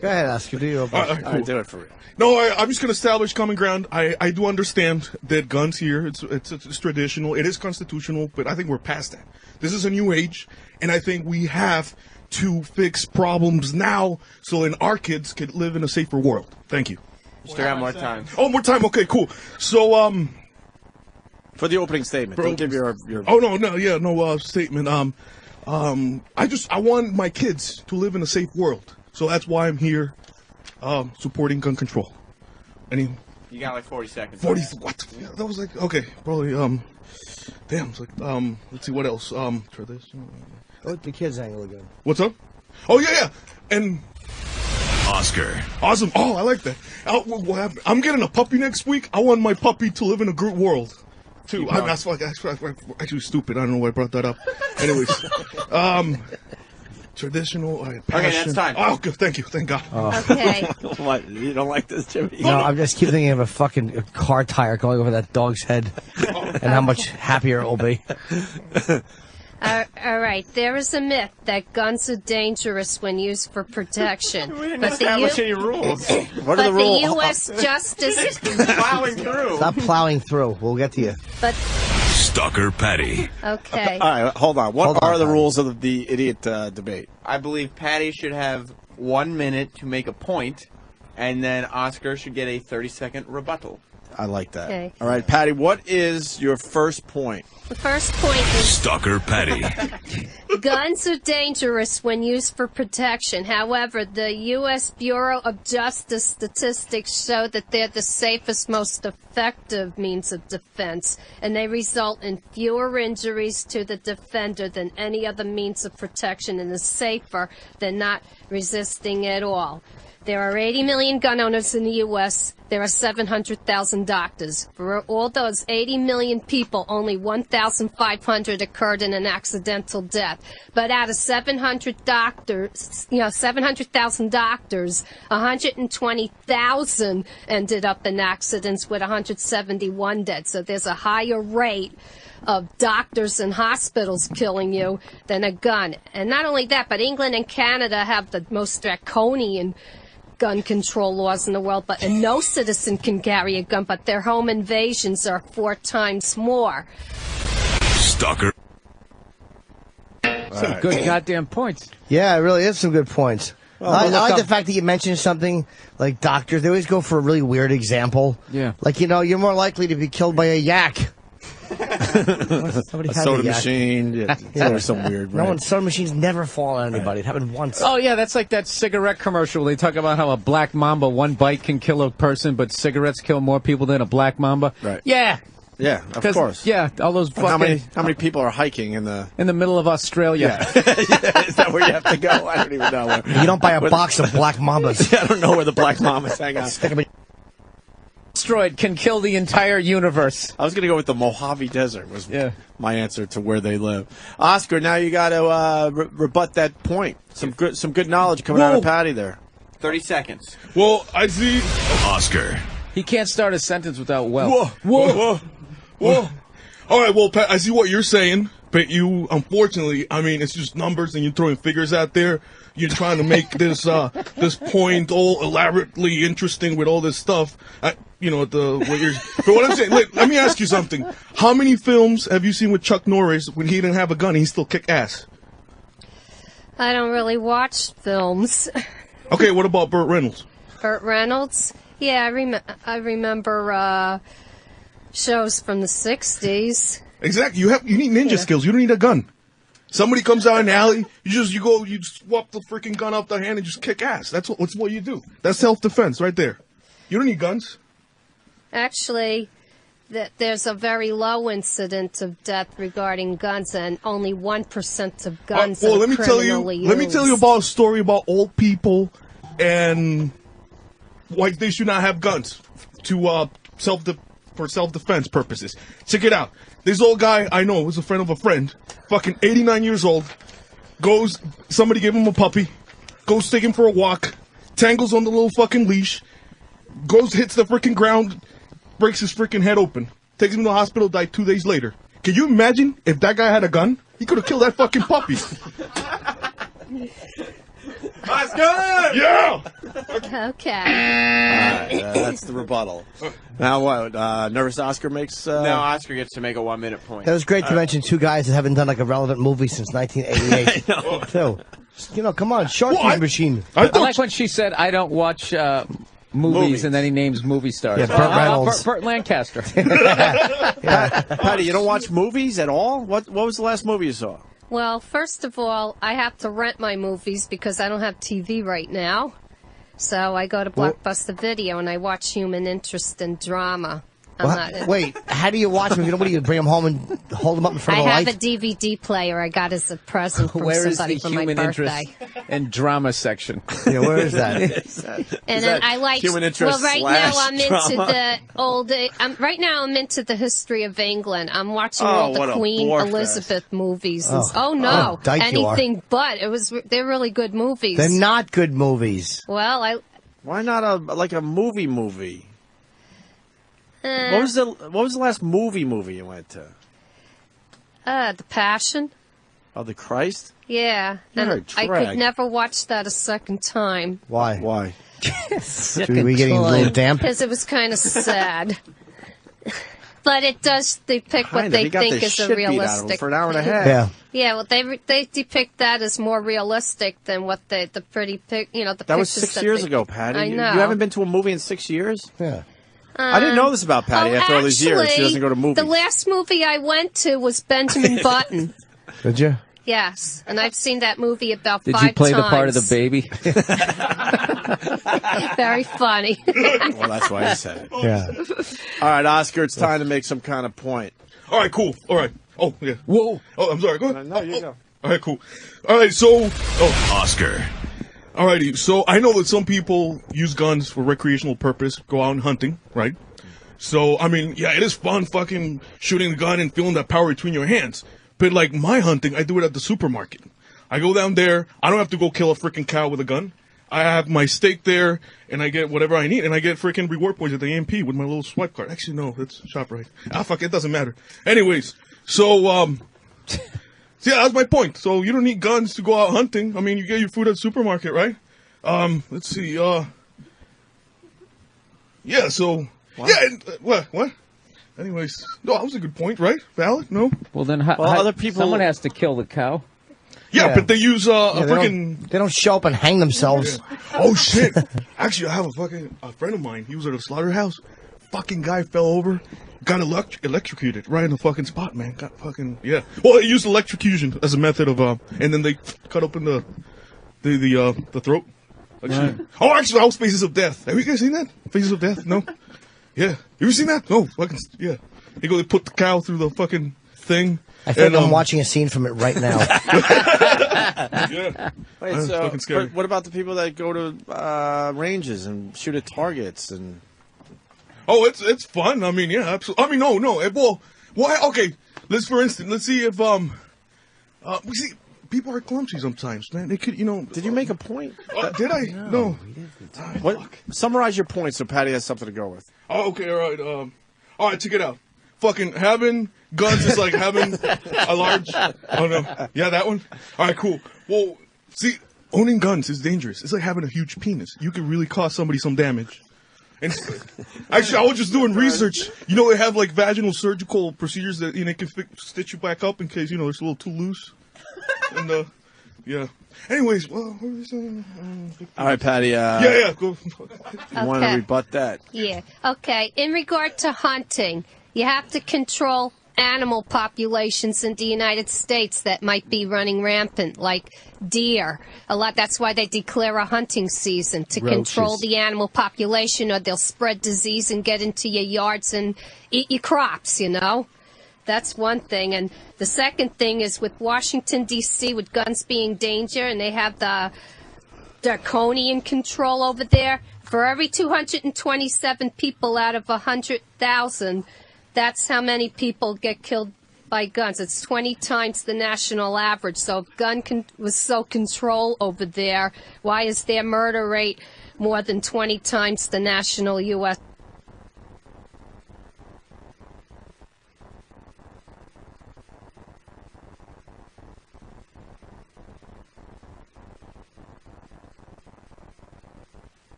Go ahead, Oscar. Do your
All right, cool.
Do it for real.
No, I'm just going to establish common ground. I do understand that guns here, it's traditional, it is constitutional, but I think we're past that. This is a new age, and I think we have to fix problems now so then our kids could live in a safer world. Thank you.
Still got more time.
Oh, more time. Okay, cool. So,
for the opening statement, don't give your.
Oh no statement. I want my kids to live in a safe world, so that's why I'm here. Supporting gun control.
You got like 40 seconds.
40. What? Yeah, that was like okay. Probably. Damn. It's like let's see what else. Tradition.
Let the kids angle again.
What's up? Oh yeah. And
Oscar.
Awesome. Oh, I like that. What happened? I'm getting a puppy next week. I want my puppy to live in a good world. Too. That's actually stupid. I don't know why I brought that up. Anyways, traditional. Passion.
Okay, that's time.
Oh, good. Thank you. Thank God.
Okay.
What? You don't like this, Jimmy?
No, I'm just keep thinking of a fucking car tire going over that dog's head, and how much happier it will be.
All right. There is a myth that guns are dangerous when used for protection.
We didn't establish any rules.
What are the
the
rules?
U.S. Justice.
Plowing through.
Stop plowing through. We'll get to you.
But
Stalker Patty.
okay.
All right, hold on. What
Hold
are
on,
the
Patty.
rules of the idiot debate?
I believe Patty should have 1 minute to make a point, and then Oscar should get a 30-second rebuttal.
I like that.
Okay.
All right, Patty, what is your first point?
The first point is
Stalker Patty.
guns are dangerous when used for protection. However, the U.S. Bureau of Justice statistics show that they're the safest, most effective means of defense, and they result in fewer injuries to the defender than any other means of protection, and is safer than not resisting at all. There are 80 million gun owners in the U.S. There are 700,000 doctors. For all those 80 million people, only 1,500 occurred in an accidental death. But out of 700,000 doctors, 120,000 ended up in accidents with 171 dead. So there's a higher rate of doctors and hospitals killing you than a gun. And not only that, but England and Canada have the most draconian gun control laws in the world, and no citizen can carry a gun, but their home invasions are 4 times more.
Stalker.
Some good goddamn points.
Yeah, it really is some good points. I like the fact that you mentioned something like doctors. They always go for a really weird example.
Yeah.
Like, you're more likely to be killed by a yak. Somebody
A
had
soda
a yak.
machine. Yeah, or some weird.
No
Right?
one, soda machines never fall on anybody. It happened once.
Oh, yeah, that's like that cigarette commercial. They talk about how a black mamba, one bite can kill a person, but cigarettes kill more people than a black mamba.
Right.
Yeah,
Yeah, of
'Cause,
course.
Yeah, all those fucking...
How many people are hiking in the
middle of Australia?
Yeah. Is that where you have to go? I don't even know. Where.
You don't buy a box of black mambas.
I don't know where the black mamas hang out.
Asteroid can kill the entire universe.
I was going to go with the Mojave Desert was my answer to where they live. Oscar, now you got to rebut that point. Some good knowledge coming out of Patty there.
30 seconds.
Well, I see.
Oscar.
He can't start a sentence without well.
Whoa. All right, well, Pat, I see what you're saying, but you, unfortunately, I mean, it's just numbers and you're throwing figures out there. You're trying to make this this point all elaborately interesting with all this stuff. But what I'm saying, let me ask you something. How many films have you seen with Chuck Norris when he didn't have a gun and he still kicked ass?
I don't really watch films.
Okay, what about Burt Reynolds?
Burt Reynolds? Yeah, I remember shows from the 60s.
Exactly. You need ninja skills. You don't need a gun. Somebody comes out in the alley, you swap the freaking gun out the hand and just kick ass. That's what you do. That's self-defense right there. You don't need guns.
Actually, there's a very low incidence of death regarding guns, and only 1% of guns are criminally used.
Let me tell you about a story about old people and why they should not have guns for self-defense purposes. Check it out. This old guy I know was a friend of a friend, fucking 89 years old, somebody gave him a puppy, goes take him for a walk, tangles on the little fucking leash, hits the freaking ground, breaks his freaking head open, takes him to the hospital, died 2 days later. Can you imagine if that guy had a gun? He could have killed that fucking puppy.
That's good!
Yeah!
Okay.
That's the rebuttal. Now what? Nervous Oscar makes...
No, Oscar gets to make a 1 minute point.
That was great to mention two guys that haven't done like a relevant movie since 1988.
I know.
Too. Come on, Sharky Machine.
I like when she said, I don't watch movies, and then he names movie stars.
Yeah, Burt Reynolds.
Burt Lancaster.
Patty, you don't watch movies at all? What was the last movie you saw?
Well, first of all, I have to rent my movies because I don't have TV right now. So I go to Blockbuster Video and I watch Human Interest and Drama.
Wait, how do you watch them? What do you bring them home and hold them up in front of the light?
I have a DVD player I got as a present from
Where is
somebody
the
for my
Human
birthday.
Interest and Drama section?
Yeah, where is that?
And then I like.
Human Interest
well, right now I'm into
drama?
the old. Right now I'm into the history of England. I'm watching all
what
the
a
Queen
bore
Elizabeth movies.
Oh.
No,
Dyke you are.
anything but. They're really good movies.
They're not good movies.
Well,
Why not a movie? What was the last movie you went to?
The Passion.
Oh, the Christ?
Yeah,
You're
and
a
I
drag.
could never watch that a second time
Why?
Sick
Are we getting a little damp?
because it was kind of sad. But it does depict what they
He got
think
the
is
shit
a
beat out of him
realistic.
for an hour and a half.
Yeah.
Yeah, well, they depict that as more realistic than what the pretty the
That was
pictures
6 years
they-
ago, Patty.
I know.
You haven't been to a movie in 6 years?
Yeah.
I didn't know this about Patty. After all these years, she
actually,
doesn't go to movies.
The last movie I went to was Benjamin Button.
Did you?
Yes, and I've seen that movie about
Did
5
you play
times.
the part of the baby?
Very funny.
Well, that's why I said it.
Yeah.
All right, Oscar, it's time to make some kind of point.
All right, cool. All right. Oh, yeah.
Whoa.
Oh, I'm sorry. Go ahead.
No, you go.
All right, cool. All right, so...
Oscar.
Alrighty, so I know that some people use guns for recreational purpose, go out and hunting, right? So, I mean, yeah, it is fun fucking shooting a gun and feeling that power between your hands. But, like, my hunting, I do it at the supermarket. I go down there, I don't have to go kill a freaking cow with a gun. I have my steak there, and I get whatever I need, and I get freaking reward points at the AMP with my little swipe card. Actually, no, that's ShopRite. Fuck, it doesn't matter. Anyways, so, yeah, that's my point. So you don't need guns to go out hunting. I mean, you get your food at the supermarket, right? Let's see, yeah, so, what? Anyways, no, that was a good point, right? Valid? No?
Well, then
other people...
someone has to kill the cow.
Yeah, but they use,
They don't show up and hang themselves.
Yeah. Oh, shit. Actually, I have a friend of mine. He was at a slaughterhouse. Fucking guy fell over. Got electrocuted right in the fucking spot, man. Got fucking, yeah. Well, they used electrocution as a method of, and then they cut open the throat. Right. Oh, actually, that was Faces of Death. Have you guys seen that? Faces of Death? No? Yeah. Have you seen that? No. Fucking, yeah. They put the cow through the fucking thing.
I think I'm watching a scene from it right now.
Yeah.
Wait,
That's
so
fucking scary.
what about the people that go to ranges and shoot at targets and?
Oh, it's fun. I mean, yeah, absolutely. I mean, no. Well, okay. For instance, let's see if we see people are clumsy sometimes, man. They could,
Did you make a point?
Did I? No.
What? Summarize your point so Patty has something to go with.
Oh, okay, all right, check it out. Fucking having guns is like having a large. Oh no, yeah, that one. All right, cool. Well, see, owning guns is dangerous. It's like having a huge penis. You could really cause somebody some damage. And actually, I was just doing research. They have like vaginal surgical procedures that can stitch you back up in case it's a little too loose. And yeah. Anyways, well, what were we saying?
All right, Patty.
Yeah. Go.
You want to rebut that?
Yeah. Okay. In regard to hunting, you have to control animal populations in the United States that might be running rampant, like deer. That's why they declare a hunting season, to control the animal population, or they'll spread disease and get into your yards and eat your crops, That's one thing. And the second thing is with Washington, D.C., with guns being danger, and they have the draconian control over there. For every 227 people out of 100,000, that's how many people get killed by guns. It's 20 times the national average. So if gun was so control over there, why is their murder rate more than 20 times the national U.S.?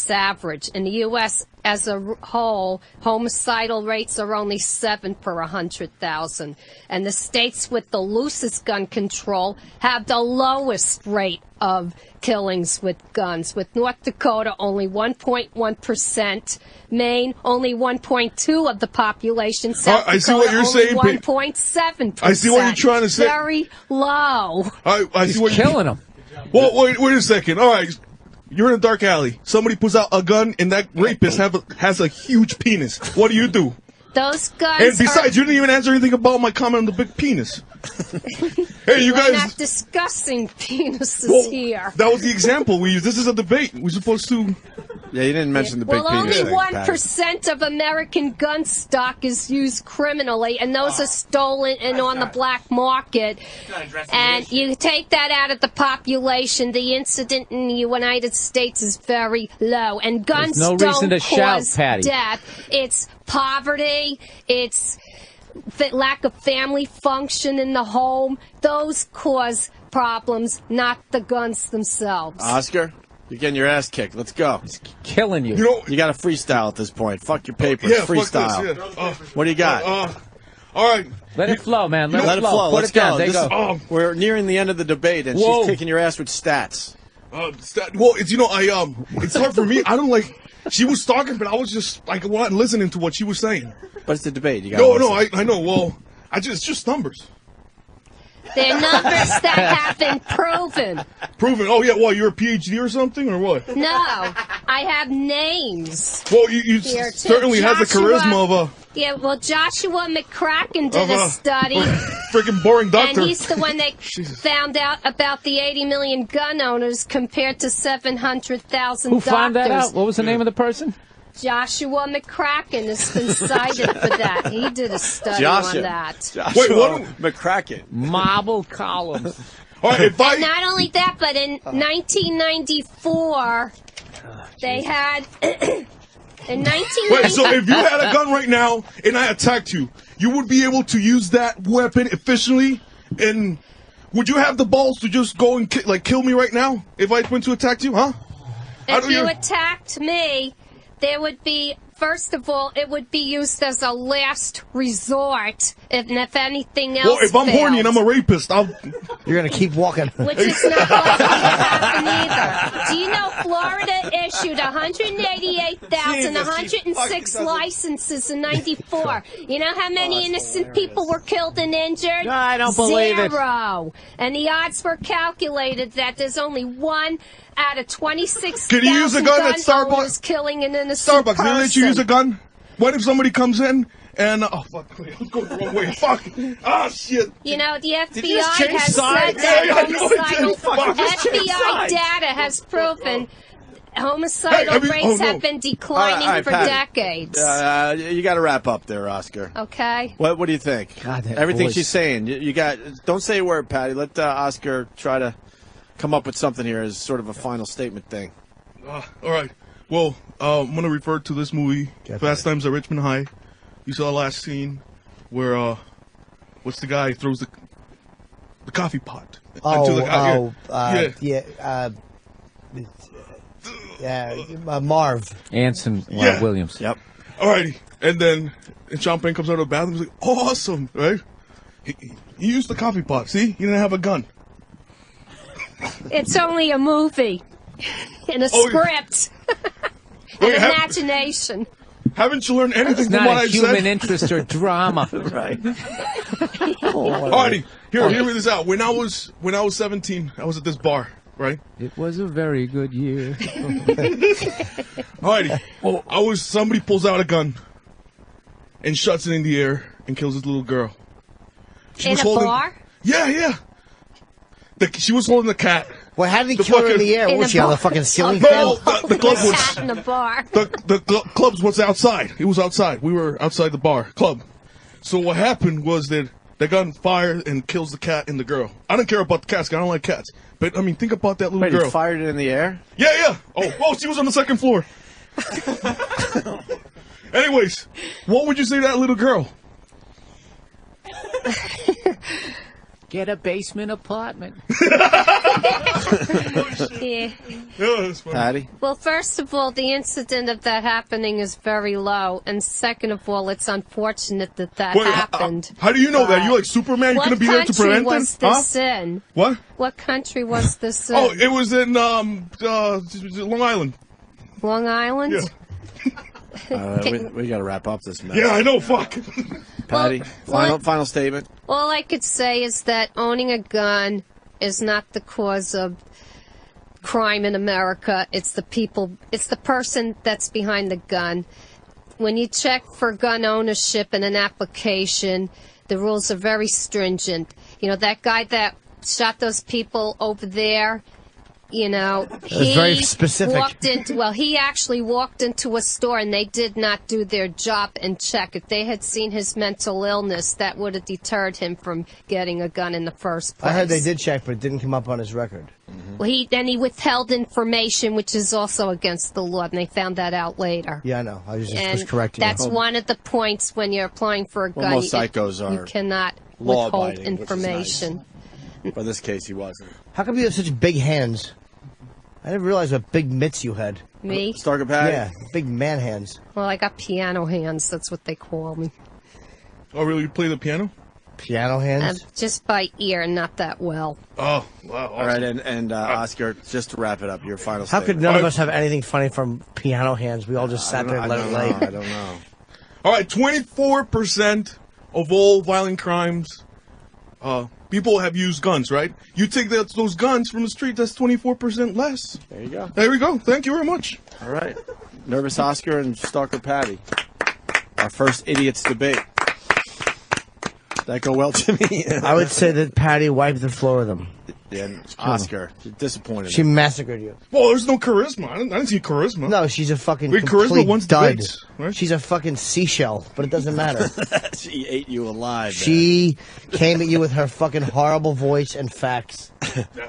Average. In the U.S. as a whole, homicidal rates are only 7 per 100,000. And the states with the loosest gun control have the lowest rate of killings with guns, with North Dakota only 1.1%, Maine only 1.2% of the population, South
I see what you're saying,
1.7%.
I see what you're trying to say.
Very low.
I see what
He's killing them.
Well, wait a second. All right. You're in a dark alley. Somebody pulls out a gun, and that rapist has a huge penis. What do?
Those guns.
And besides, you didn't even answer anything about my comment on the big penis. Hey, you guys.
We're not discussing penises here.
That was the example we used. This is a debate. We're supposed to.
Yeah, you didn't mention the big
well,
penis.
Well, only 1% of American gun stock is used criminally, and those are stolen and on the black market. And you take that out of the population, the incident in the United States is very low. And guns
There's no
don't
reason to shout,
cause
Patty.
death. It's poverty. It's lack of family function in the home. Those cause problems, not the guns themselves.
Oscar? You're getting your ass kicked. Let's go.
He's killing you.
You got to freestyle at this point. Fuck your papers.
Yeah,
freestyle.
Fuck this, yeah.
What do you got?
All right.
Let it flow, man.
Let it flow.
Put
Let's
it down.
go.
There you go.
We're nearing the end of the debate, and she's kicking your ass with stats.
Well, it's it's hard for me. I don't like. She was talking, but I was just like listening to what she was saying.
But it's the debate. You got
I know. Well, it's just numbers.
They're numbers that have been proven.
Proven? Oh, yeah. What, you're a PhD or something, or what?
No, I have names.
Well, you certainly have the charisma of a...
Yeah, well, Joshua McCracken did a study.
Freaking boring doctor.
And he's the one that found out about the 80 million gun owners compared to 700,000
Who
doctors.
found that out? What was the name of the person?
Joshua McCracken has been cited for that. He did a study on that.
Wait, what? McCracken.
Marble columns.
All right,
and not only that, but in 1994, they had... In 1990...
Wait, so if you had a gun right now and I attacked you, you would be able to use that weapon efficiently? And would you have the balls to just go and kill me right now if I went to attack you, huh?
If you attacked me, there would be first of all, it would be used as a last resort, if anything else.
Well, if I'm horny and
fails.
I'm a rapist,
You're gonna keep walking.
Which is not likely to happen either. Do you know Florida issued 188,106 licenses in '94? You know how many innocent people were killed and injured?
No, I don't believe it.
Zero. And the odds were calculated that there's only 1 out of 26,000
Can you use a gun at Starbucks?
owners killing an innocent
Starbucks,
person.
they let you use a gun? What if somebody comes in and oh fuck, wait, I'm going the wrong way. Fuck. Ah shit.
You know, the
you just
FBI
change
has
sides?
said
Yeah,
that
I know,
homicidal
fuck, just change
FBI
sides.
data has proven homicidal rates have been declining
All right,
for
Patty.
decades.
You got to wrap up there, Oscar.
Okay.
What do you think?
God, that
Everything
voice.
she's saying. You got. Don't say a word, Patty. Let Oscar try to come up with something here as sort of a final statement thing.
All right. Well, I'm going to refer to this movie, Fast Times at Richmond High. You saw the last scene where, what's the guy throws the coffee pot into the guy.
Marv.
Anson
Yeah.
Williams.
Yep.
Alrighty. And then Sean Penn comes out of the bathroom. He's like, awesome, right? He used the coffee pot. See? He didn't have a gun.
It's only a movie and a script and
Wait,
imagination.
Haven't you learned anything
It's
from
not
what
a
I
human
said?
interest or drama.
Right.
Alrighty. Hear this out. When I was 17, I was at this bar, right?
It was a very good year.
Alrighty. Well, somebody pulls out a gun and shuts it in the air and kills this little girl. She
In
was
a
holding,
bar?
Yeah. She was holding the cat.
Well, how did he kill her in the air?
In
Was
a
she on the
bar.
fucking ceiling
No,
fan?
the club was
Cat in a bar.
the clubs was outside. It was outside. We were outside the bar club. So what happened was that the gun fired and kills the cat and the girl. I don't care about the cats. 'Cause I don't like cats. But I mean, think about that little
Wait,
girl.
he fired it in the air?
Yeah. Oh, she was on the second floor. Anyways, what would you say to that little girl?
Get a basement apartment.
Yeah.
Yeah, that's funny.
Patty?
Well, first of all, the incident of that happening is very low, and second of all, it's unfortunate that
Wait,
happened.
how do you know that? You like Superman? You
What
couldn't be there to
country
prevent
was
it?
this in?
What?
What country was this in?
Oh, it was in Long Island.
Long Island?
Yeah.
We got to wrap up this mess.
Yeah, I know. Fuck.
Patty,
Well,
final statement.
All I could say is that owning a gun is not the cause of crime in America. It's the person that's behind the gun. When you check for gun ownership in an application, the rules are very stringent. You know, that guy that shot those people over there, you know, he
very specific.
he actually walked into a store and they did not do their job and check. If they had seen his mental illness, that would have deterred him from getting a gun in the first place.
I heard they did check, but it didn't come up on his record.
Well, he withheld information, which is also against the law, and they found that out later.
Yeah, I know. I was
And
just correcting
that's
you.
one of the points when you're applying for a gun.
most psychos
you
are
cannot withhold
law-abiding, which is
information.
But in this case, he wasn't.
How come you have such big hands? I didn't realize what big mitts you had.
Me?
Starker Patty?
Yeah, big man hands.
Well, I got piano hands. That's what they call me.
Oh, really? You play the piano?
Piano hands?
Just by ear, not that well.
Oh, wow.
All right, and Oscar, just to wrap it up, your final
How
statement.
could none of us have anything funny from piano hands? We all just sat there and let it lay.
I don't know.
All right, 24% of all violent crimes, people have used guns, right? You take those guns from the street, that's 24% less.
There you go.
There we go. Thank you very much.
All right. Nervous Oscar and Stalker Patty. Our first idiots debate. Did that go well, Jimmy?
I would say that Patty wiped the floor with him.
Yeah, Oscar, you're disappointed.
She massacred you.
Well, there's no charisma. I didn't see charisma.
No, she's a fucking
Wait,
complete
charisma wins
dud.
debates, right?
She's a fucking seashell, but it doesn't matter.
She ate you alive.
She came at you with her fucking horrible voice and facts.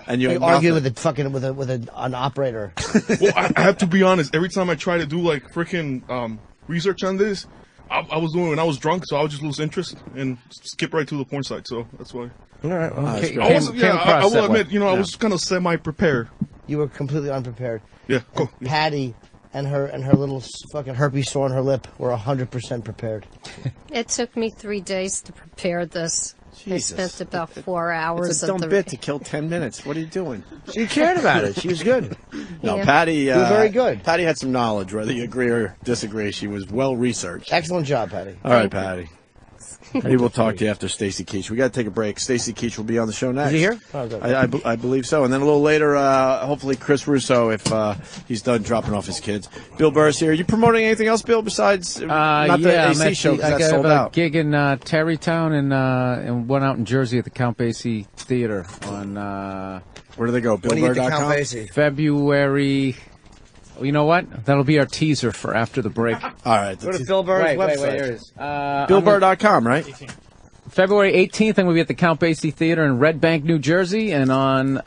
And you
Like argued with a fucking with an operator.
Well, I have to be honest. Every time I try to do like freaking research on this, I was doing it when I was drunk, so I would just lose interest and skip right to the porn site. So that's why.
All right. Well,
I will admit, I was kind of semi-prepared.
You were completely unprepared.
Yeah, cool.
Patty and her little fucking herpes sore on her lip were 100% prepared.
It took me 3 days to prepare this.
Jesus.
I spent about 4 hours.
It's a dumb bit to kill 10 minutes. What are you doing?
She cared about it. She was good.
No,
Yeah.
Patty.
You were very good.
Patty had some knowledge, whether you agree or disagree. She was well researched.
Excellent job, Patty.
All right, Patty. Maybe we'll talk to you after Stacey Keach. We got to take a break. Stacey Keach will be on the show next.
Is he here? Oh, good.
I believe so. And then a little later, hopefully Chris Russo, if he's done dropping off his kids. Bill Burr's here. Are you promoting anything else, Bill, besides not the
yeah,
AC show? Because that's sold
a
out.
gig in Terrytown and one out in Jersey at the Count Basie Theater on
Where do they go?
When do you get to Count
BillBurr.com?
Basie?
February. You know what? That'll be our teaser for after the break.
All right.
Go to Bill Burr's website.
Wait, there it is.
BillBurr.com, right?
February 18th, I'm going to be at the Count Basie Theater in Red Bank, New Jersey, and on,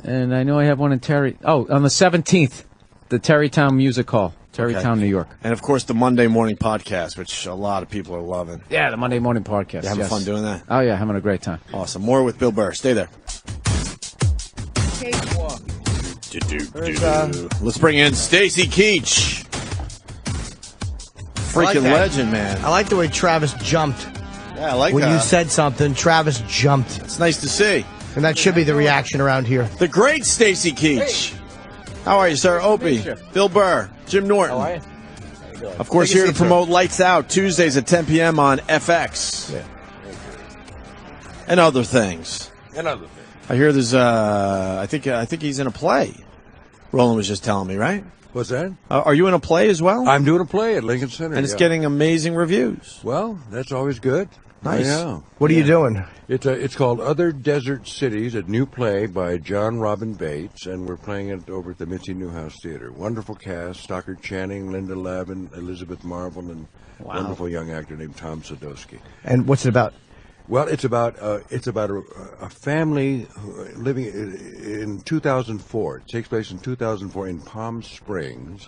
and I know I have one in on the 17th, the Terrytown Music Hall, Terrytown, New York.
And, of course, the Monday morning podcast, which a lot of people are loving.
Yeah, the Monday morning podcast.
You having fun doing that?
Oh, yeah, having a great time.
Awesome. More with Bill Burr. Stay there. Let's bring in Stacey Keach. Freaking
that.
legend, man.
I like the way Travis jumped.
Yeah, I like
when
that.
you said something, Travis jumped.
It's nice to see.
And that should be the reaction around here.
The great Stacey Keach. How are you, sir? Opie, Bill Burr, Jim Norton.
How are you?
Of course, here to promote Lights Out Tuesdays at 10 p.m. on FX.
Yeah.
And other things. I hear there's I think he's in a play. Roland was just telling me, right?
What's that?
Are you in a play as well?
I'm doing a play at Lincoln Center.
And it's getting amazing reviews.
Well, that's always good.
Nice.
Yeah.
What are you doing?
It's called Other Desert Cities, a new play by John Robin Bates, and we're playing it over at the Mitzi Newhouse Theater. Wonderful cast: Stockard Channing, Linda Lavin, Elizabeth Marvel, and wonderful young actor named Tom Sadowski.
And what's it about?
Well, it's about a family living in 2004. It takes place in 2004 in Palm Springs,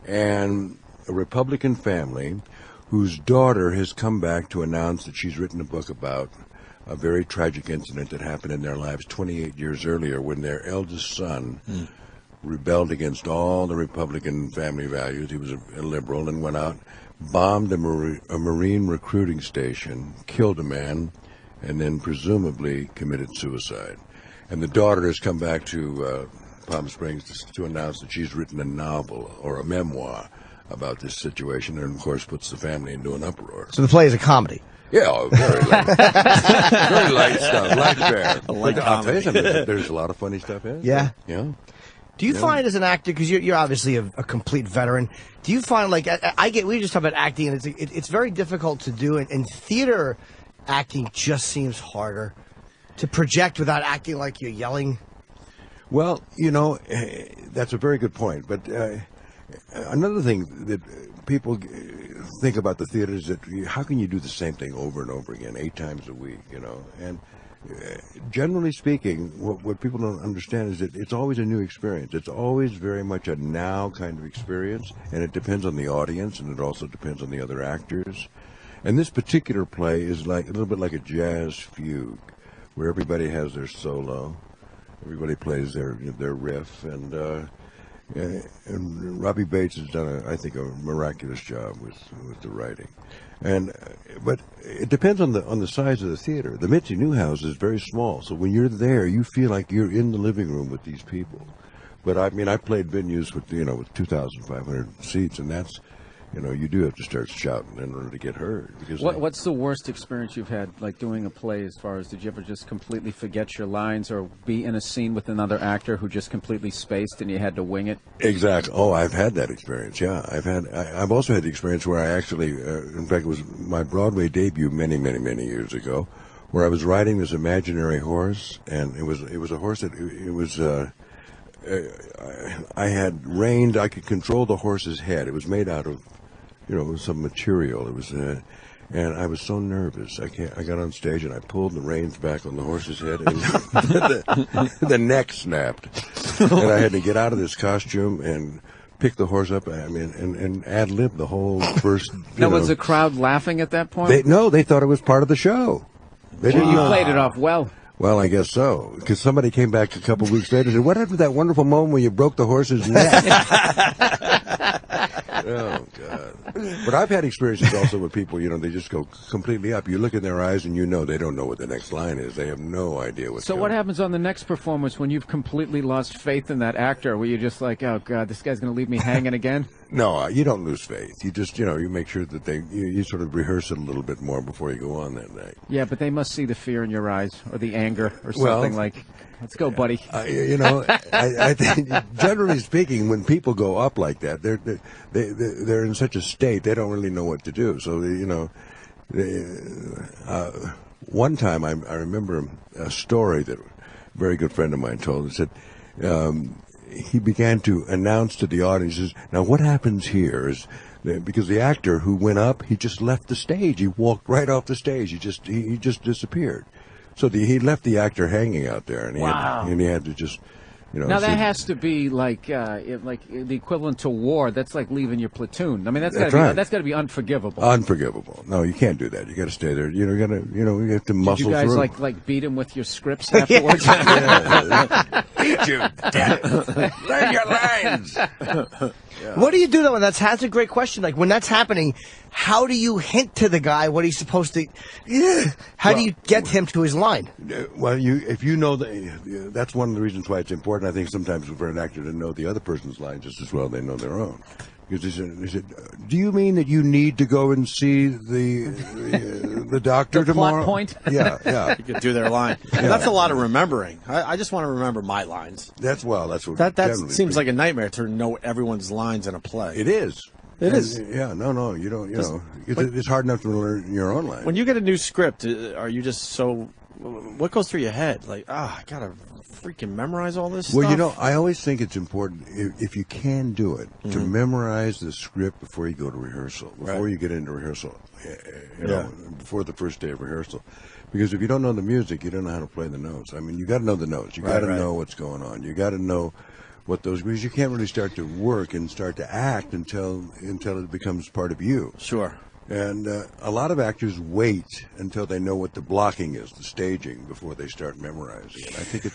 and a Republican family whose daughter has come back to announce that she's written a book about a very tragic incident that happened in their lives 28 years earlier when their eldest son rebelled against all the Republican family values. He was a liberal and went out, bombed a Marine recruiting station, killed a man, and then presumably committed suicide. And the daughter has come back to Palm Springs to announce that she's written a novel or a memoir about this situation, and of course puts the family into an uproar.
So the play is a comedy.
Yeah, very light. Very light stuff. Light bear. I'll tell you something, there's a lot of funny stuff in it.
Yeah.
Yeah.
Do you find as an actor, because you're obviously a complete veteran, do you find, like, we just talk about acting, and it's very difficult to do, and theater acting just seems harder to project without acting like you're yelling?
Well, that's a very good point, but another thing that people think about the theater is that how can you do the same thing over and over again 8 times a week, and generally speaking, what people don't understand is that it's always a new experience. It's always very much a now kind of experience, and it depends on the audience, and it also depends on the other actors. And this particular play is like a little bit like a jazz fugue, where everybody has their solo, everybody plays their riff, and Robbie Bates has done, I think, a miraculous job with the writing. But it depends on the size of the theater. The Mitzi Newhouse is very small, so when you're there, you feel like you're in the living room with these people. But I played venues with 2,500 seats, and that's, you do have to start shouting in order to get heard. Because
What's the worst experience you've had, like doing a play? As far as, did you ever just completely forget your lines, or be in a scene with another actor who just completely spaced and you had to wing it?
Exactly. Oh, I've had that experience. Yeah, I've also had the experience where I actually, in fact, it was my Broadway debut many, many, many years ago, where I was riding this imaginary horse, and it was a horse that it was. I had reined. I could control the horse's head. It was made out of, some material. It was, and I was so nervous. I got on stage and I pulled the reins back on the horse's head, and the neck snapped. And I had to get out of this costume and pick the horse up. And ad lib the whole first.
Now, was the crowd laughing at that point?
They thought it was part of the show.
You played it off well.
Well, I guess so, because somebody came back a couple weeks later and said, "What happened to that wonderful moment when you broke the horse's neck?" Oh, God. But I've had experiences also with people, they just go completely up. You look in their eyes and they don't know what the next line is. They have no idea what's
So
going
what
on.
happens on the next performance when you've completely lost faith in that actor? Where you're just like, oh, God, this guy's going to leave me hanging again?
No, you don't lose faith. You just, you make sure that you sort of rehearse it a little bit more before you go on that night.
Yeah, but they must see the fear in your eyes or the anger or something like, let's go, buddy.
I think, generally speaking, when people go up like that, they're in such a state, they don't really know what to do. So, one time I remember a story that a very good friend of mine told. It said, he began to announce to the audience, now what happens here is, because the actor who went up, he just left the stage. He walked right off the stage. He just disappeared. So he left the actor hanging out there, and he had to just,
Now that has to be like the equivalent to war. That's like leaving your platoon. I mean, that's got to be unforgivable.
Unforgivable. No, you can't do that. You got to stay there. You have to muscle
Did you guys
through.
like beat him with your scripts afterwards?
Beat you, damn it. Learn your lines.
What do you do though when that's a great question. Like when that's happening, how do you hint to the guy what he's supposed to? How do you get him to his line?
Well, if you know that's one of the reasons why it's important. I think sometimes for an actor to know the other person's line just as well they know their own. Because he said, "Do you mean that you need to go and see the doctor tomorrow?"
Plot point.
Yeah.
You could do their line.
Yeah.
That's a lot of remembering. I just want to remember my lines.
That's what.
That seems like a nightmare to know everyone's lines in a play.
It is.
It is.
Yeah. No. You don't. It's hard enough to learn your own line.
When you get a new script, are you just so? What goes through your head? Like, I gotta freaking memorize all this
Well,
stuff?
I always think it's important, if you can do it, to memorize the script before you go to rehearsal, before you get into rehearsal, before the first day of rehearsal. Because if you don't know the music, you don't know how to play the notes. I mean, you got to know the notes. You got to know what's going on. You got to know what those, because you can't really start to work and start to act until it becomes part of you.
Sure.
And a lot of actors wait until they know what the blocking is, the staging, before they start memorizing it. I think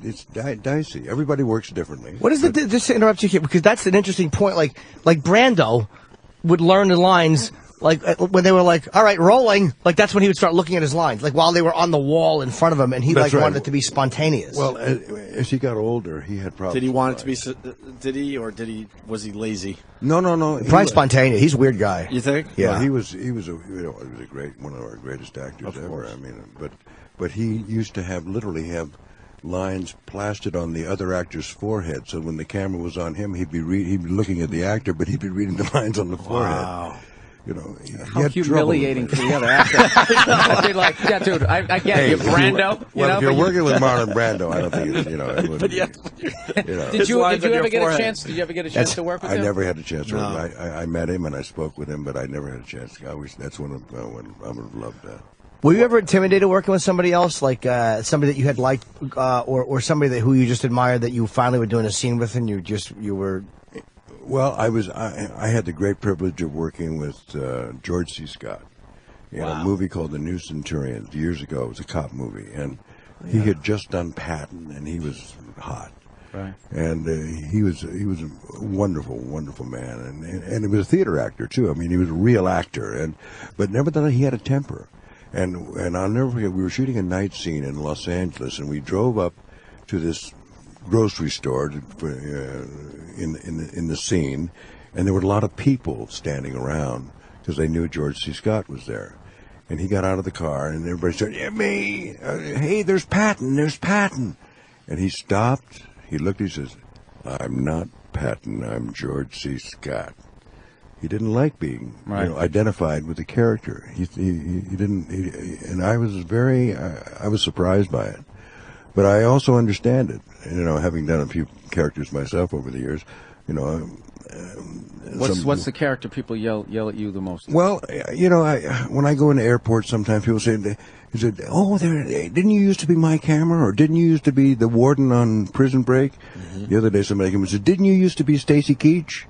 it's dicey. Everybody works differently.
What is just to interrupt you here, because that's an interesting point. Like Brando would learn the lines. Like when they were like, all right, rolling, like that's when he would start looking at his lines, like while they were on the wall in front of him, and he wanted it to be spontaneous.
Well, as he got older, he had problems.
Did he want it to be? Did he? Was he lazy?
No.
Probably spontaneous. He's a weird guy.
You think?
Yeah, he was one of our greatest actors ever. I mean, but he used to literally have lines plastered on the other actor's forehead, so when the camera was on him, he'd be looking at the actor, but he'd be reading the lines on the forehead.
Wow.
How humiliating for the other actor. I'd be like, yeah, dude, I get you, Brando.
If you're working with Marlon Brando, I don't think it's,
Did you ever get a chance? Did you ever get a chance to work with him?
I never had a chance to work. I met him and I spoke with him, but I never had a chance. That's when I would have loved that.
Were you ever intimidated working with somebody else, like somebody that you had liked, or somebody who you just admired that you finally were doing a scene with, and you were?
Well, I had the great privilege of working with George C. Scott in a movie called The New Centurion years ago. It was a cop movie, and he had just done Patton, and he was hot.
Right.
And he was a wonderful, wonderful man, and he was a theater actor too. I mean, he was a real actor, but nevertheless he had a temper. And I'll never forget, we were shooting a night scene in Los Angeles, and we drove up to this grocery store in the scene, and there were a lot of people standing around because they knew George C. Scott was there. And he got out of the car, and everybody said, "Yeah, me! Hey, there's Patton! There's Patton!" And he stopped. He looked. He says, "I'm not Patton. I'm George C. Scott." He didn't like being identified with the character. He didn't, and I was surprised by it. But I also understand it. Having done a few characters myself over the years,
What's the character people yell at you the most?
Well, when I go into airports, sometimes people say, "Oh, didn't you used to be Mike Hammer, or didn't you used to be the warden on Prison Break?" Mm-hmm. The other day, somebody came and said, "Didn't you used to be Stacy Keach?"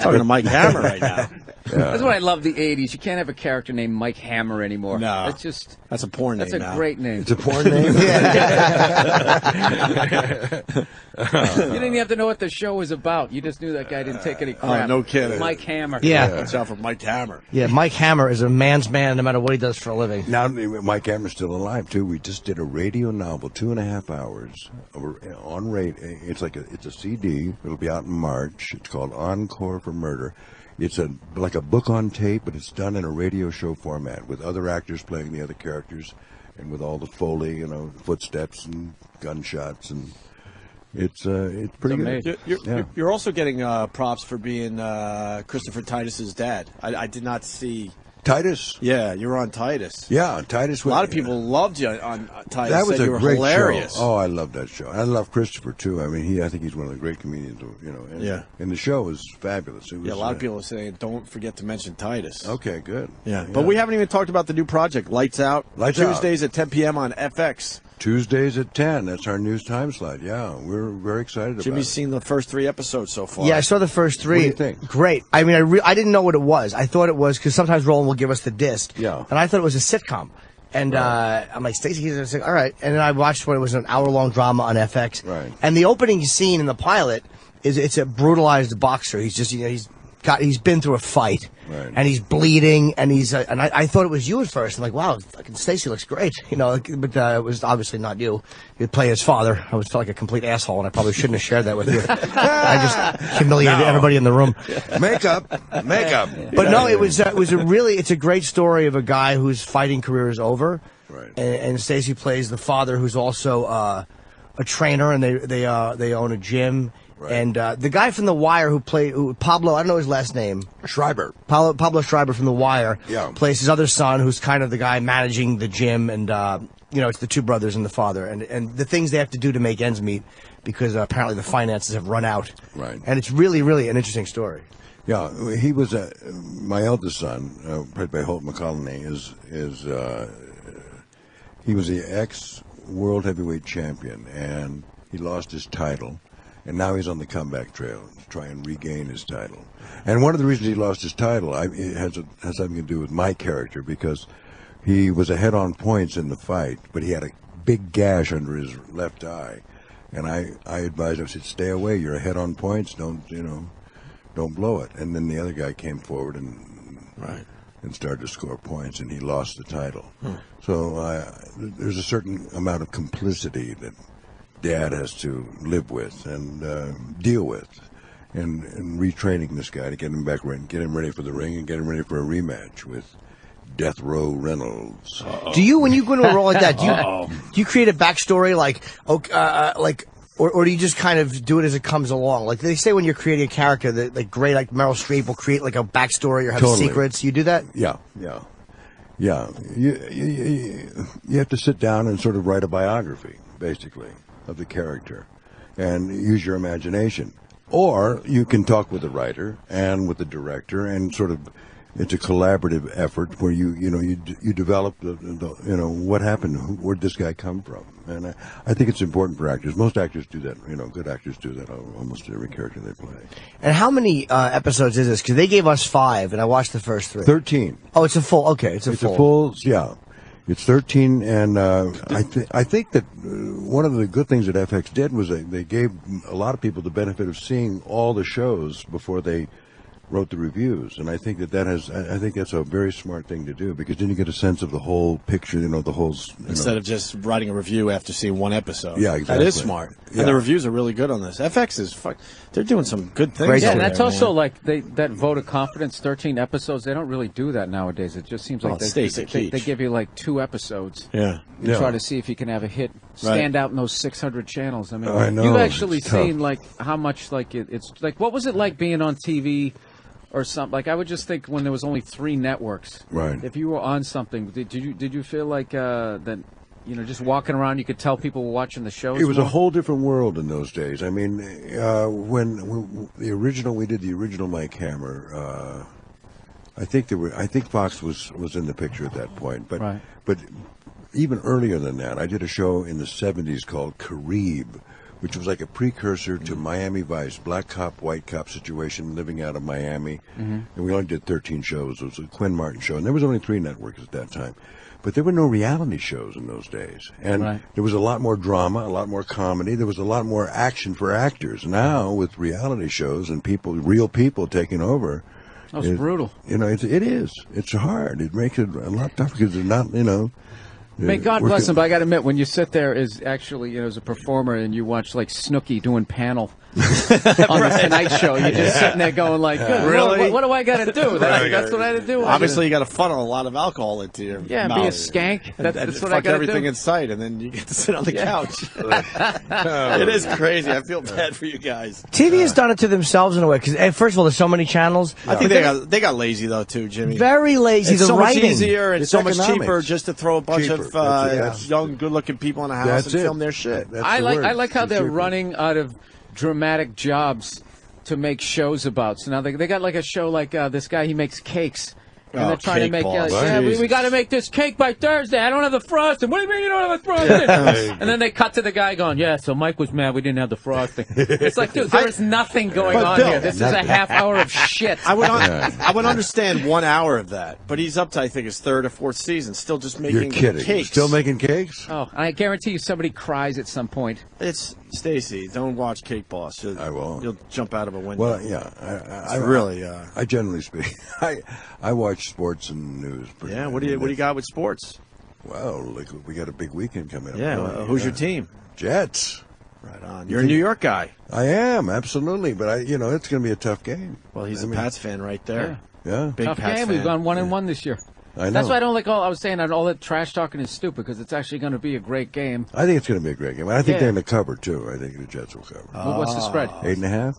Talking to Mike Hammer right now.
That's what I love the 80s. You can't have a character named Mike Hammer anymore.
No.
It's just...
That's a porn name
That's a
now.
great name.
It's a porn name?
You didn't have to know what the show was about. You just knew that guy didn't take any crap.
Oh, no kidding.
Mike Hammer.
Yeah.
Watch out for Mike Hammer.
Yeah, Mike Hammer is a man's man no matter what he does for a living.
Now, Mike Hammer's still alive, too. We just did a radio novel, 2.5 hours, on radio. It's a CD. It'll be out in March. It's called Encore for Murder. It's like a book on tape, but it's done in a radio show format with other actors playing the other characters and with all the Foley, footsteps and gunshots, and it's pretty good.
You're also getting props for being Christopher Titus's dad. I did not see
Titus.
Yeah, you were on Titus.
Yeah, Titus.
A lot of people loved you on Titus.
That was
said
a
you were
great
hilarious.
show. Oh, I love that show. I love Christopher too. I mean, I think he's one of the great comedians. And,
Yeah.
And the show was fabulous. It was,
Yeah, a lot of people are saying, don't forget to mention Titus.
Okay, good.
Yeah, but we haven't even talked about the new project, Lights Out.
Lights Out.
Tuesdays at 10 p.m. on FX.
Tuesdays at 10. That's our news time slot. Yeah, we're very excited about
Jimmy's
it.
seen the first 3 episodes so far.
Yeah, I saw the first 3.
What do you think?
Great. I mean, I didn't know what it was. I thought it was, because sometimes Roland will give us the disc.
Yeah.
And I thought it was a sitcom. And I'm like, Stacey, he's like, all right. And then I watched when it was an hour-long drama on FX.
Right.
And the opening scene in the pilot it's a brutalized boxer. He's just, he's been through a fight.
Right.
And he's bleeding, and I thought it was you at first. I'm like, wow, fucking Stacey looks great, but it was obviously not you. You'd play his father. I felt like a complete asshole, and I probably shouldn't have shared that with you. I just humiliated everybody in the room.
Makeup.
But no, it's a great story of a guy whose fighting career is over.
Right.
And Stacey plays the father, who's also a trainer, and they own a gym.
Right.
And the guy from The Wire who Pablo, I don't know his last name.
Schreiber.
Pablo Schreiber from The Wire plays his other son, who's kind of the guy managing the gym, and it's the 2 brothers and the father, and the things they have to do to make ends meet, because apparently the finances have run out.
Right.
And it's really, really an interesting story.
Yeah, he was my eldest son, played by Holt McCallany, he was the ex-world heavyweight champion, and he lost his title. And now he's on the comeback trail to try and regain his title. And one of the reasons he lost his title it has something to do with my character, because he was ahead on points in the fight, but he had a big gash under his left eye. And I advised him, I said, stay away, you're ahead on points, don't blow it. And then the other guy came forward and started to score points, and he lost the title. So there's a certain amount of complicity that Dad has to live with and deal with, and retraining this guy to get him back ready, get him ready for the ring, and get him ready for a rematch with Death Row Reynolds.
Do you, when you go into a role like that, do you create a backstory or do you just kind of do it as it comes along? Like they say when you're creating a character that like Meryl Streep will create like a backstory or have secrets. You do that?
Yeah. You have to sit down and sort of write a biography, basically, of the character, and use your imagination. Or you can talk with the writer and with the director, and sort of it's a collaborative effort where you develop the what happened, where'd this guy come from, and I think it's important for actors. Most actors do that. Good actors do that almost every character they play.
And how many episodes is this? Because they gave us 5, and I watched the first 3.
13.
Oh, it's a full. Okay, it's a full.
Yeah. It's 13, and I think that one of the good things that FX did was they gave a lot of people the benefit of seeing all the shows before they wrote the reviews, and I think I think that's a very smart thing to do, because then you get a sense of the whole picture, the whole.
Instead of just writing a review after seeing one episode.
Yeah, exactly.
That is smart.
Yeah.
And the reviews are really good on this. FX is they're doing some good things.
Yeah, and that's also like that vote of confidence, 13 episodes. They don't really do that nowadays. It just seems like they give you like 2 episodes.
Yeah.
You try to see if you can have a hit, stand out in those 600 channels. I mean,
I know,
you've actually
it's tough.
seen like how much like it's like. What was it like being on TV? Or something like I would just think when there was only 3 networks.
Right.
If you were on something, did you feel like that? Just walking around, you could tell people were watching the shows.
It was
more?
a whole different world in those days. I mean, when we did the original Mike Hammer. I think Fox was in the picture at that point, but even earlier than that, I did a show in the '70s called Carib, which was like a precursor to Miami Vice, black cop, white cop situation, living out of Miami. And we only did 13 shows. It was a Quinn Martin show, and there was only 3 networks at that time. But there were no reality shows in those days. And there was a lot more drama, a lot more comedy. There was a lot more action for actors. Now, with reality shows and real people taking over.
That was brutal.
You know, it is. It's hard. It makes it a lot tougher because they're not, you know.
May God bless him, but I got to admit, when you sit there as actually, as a performer and you watch like Snooki doing panel on the Tonight Show, you're just sitting there going like, good,
really?
what do I got to do? That's what I had to do.
Obviously, you got to funnel a lot of alcohol into your
mouth.
be
a skank. That's what I
got
got to
everything
do.
in sight, and then you get to sit on the couch. It is crazy. I feel bad for you guys.
TV has done it to themselves in a way because, first of all, there's so many channels.
I think they got lazy though too, Jimmy.
Very lazy.
It's
the
so
writing.
much easier and
It's
so much
economics.
cheaper just to throw a bunch of young, good-looking people in a house and film their shit.
I like how they're running out of dramatic jobs to make shows about. So now they got like a show like this guy, he makes cakes. And they're trying to make, we got to make this cake by Thursday. I don't have the frosting. What do you mean you don't have the frosting? And then they cut to the guy going, so Mike was mad we didn't have the frosting. It's like, dude, there is nothing going on here. This is a half hour of shit.
I would understand 1 hour of that, but he's up to, I think, his 3rd or 4th season, still just making cakes.
Still making cakes?
Oh, I guarantee you somebody cries at some point.
It's Stacy. Don't watch Cake Boss.
I won't.
You'll jump out of a window.
Well, yeah.
I
generally speak, I watch sports and news.
What do you got with sports?
Well, we got a big weekend coming up.
Yeah. Who's your team?
Jets.
Right on. You're a New York guy.
I am, absolutely. But it's going to be a tough game.
Well, he's a Pats fan right there.
Yeah.
Big
Tough
Pats
game.
fan.
We've gone 1-1 this year.
I know.
That's why I don't like I was saying all that trash talking is stupid because it's actually going to be a great game.
I think it's going to be a great game. I think they're going to cover, too. I think the Jets will cover.
What's the spread?
8.5?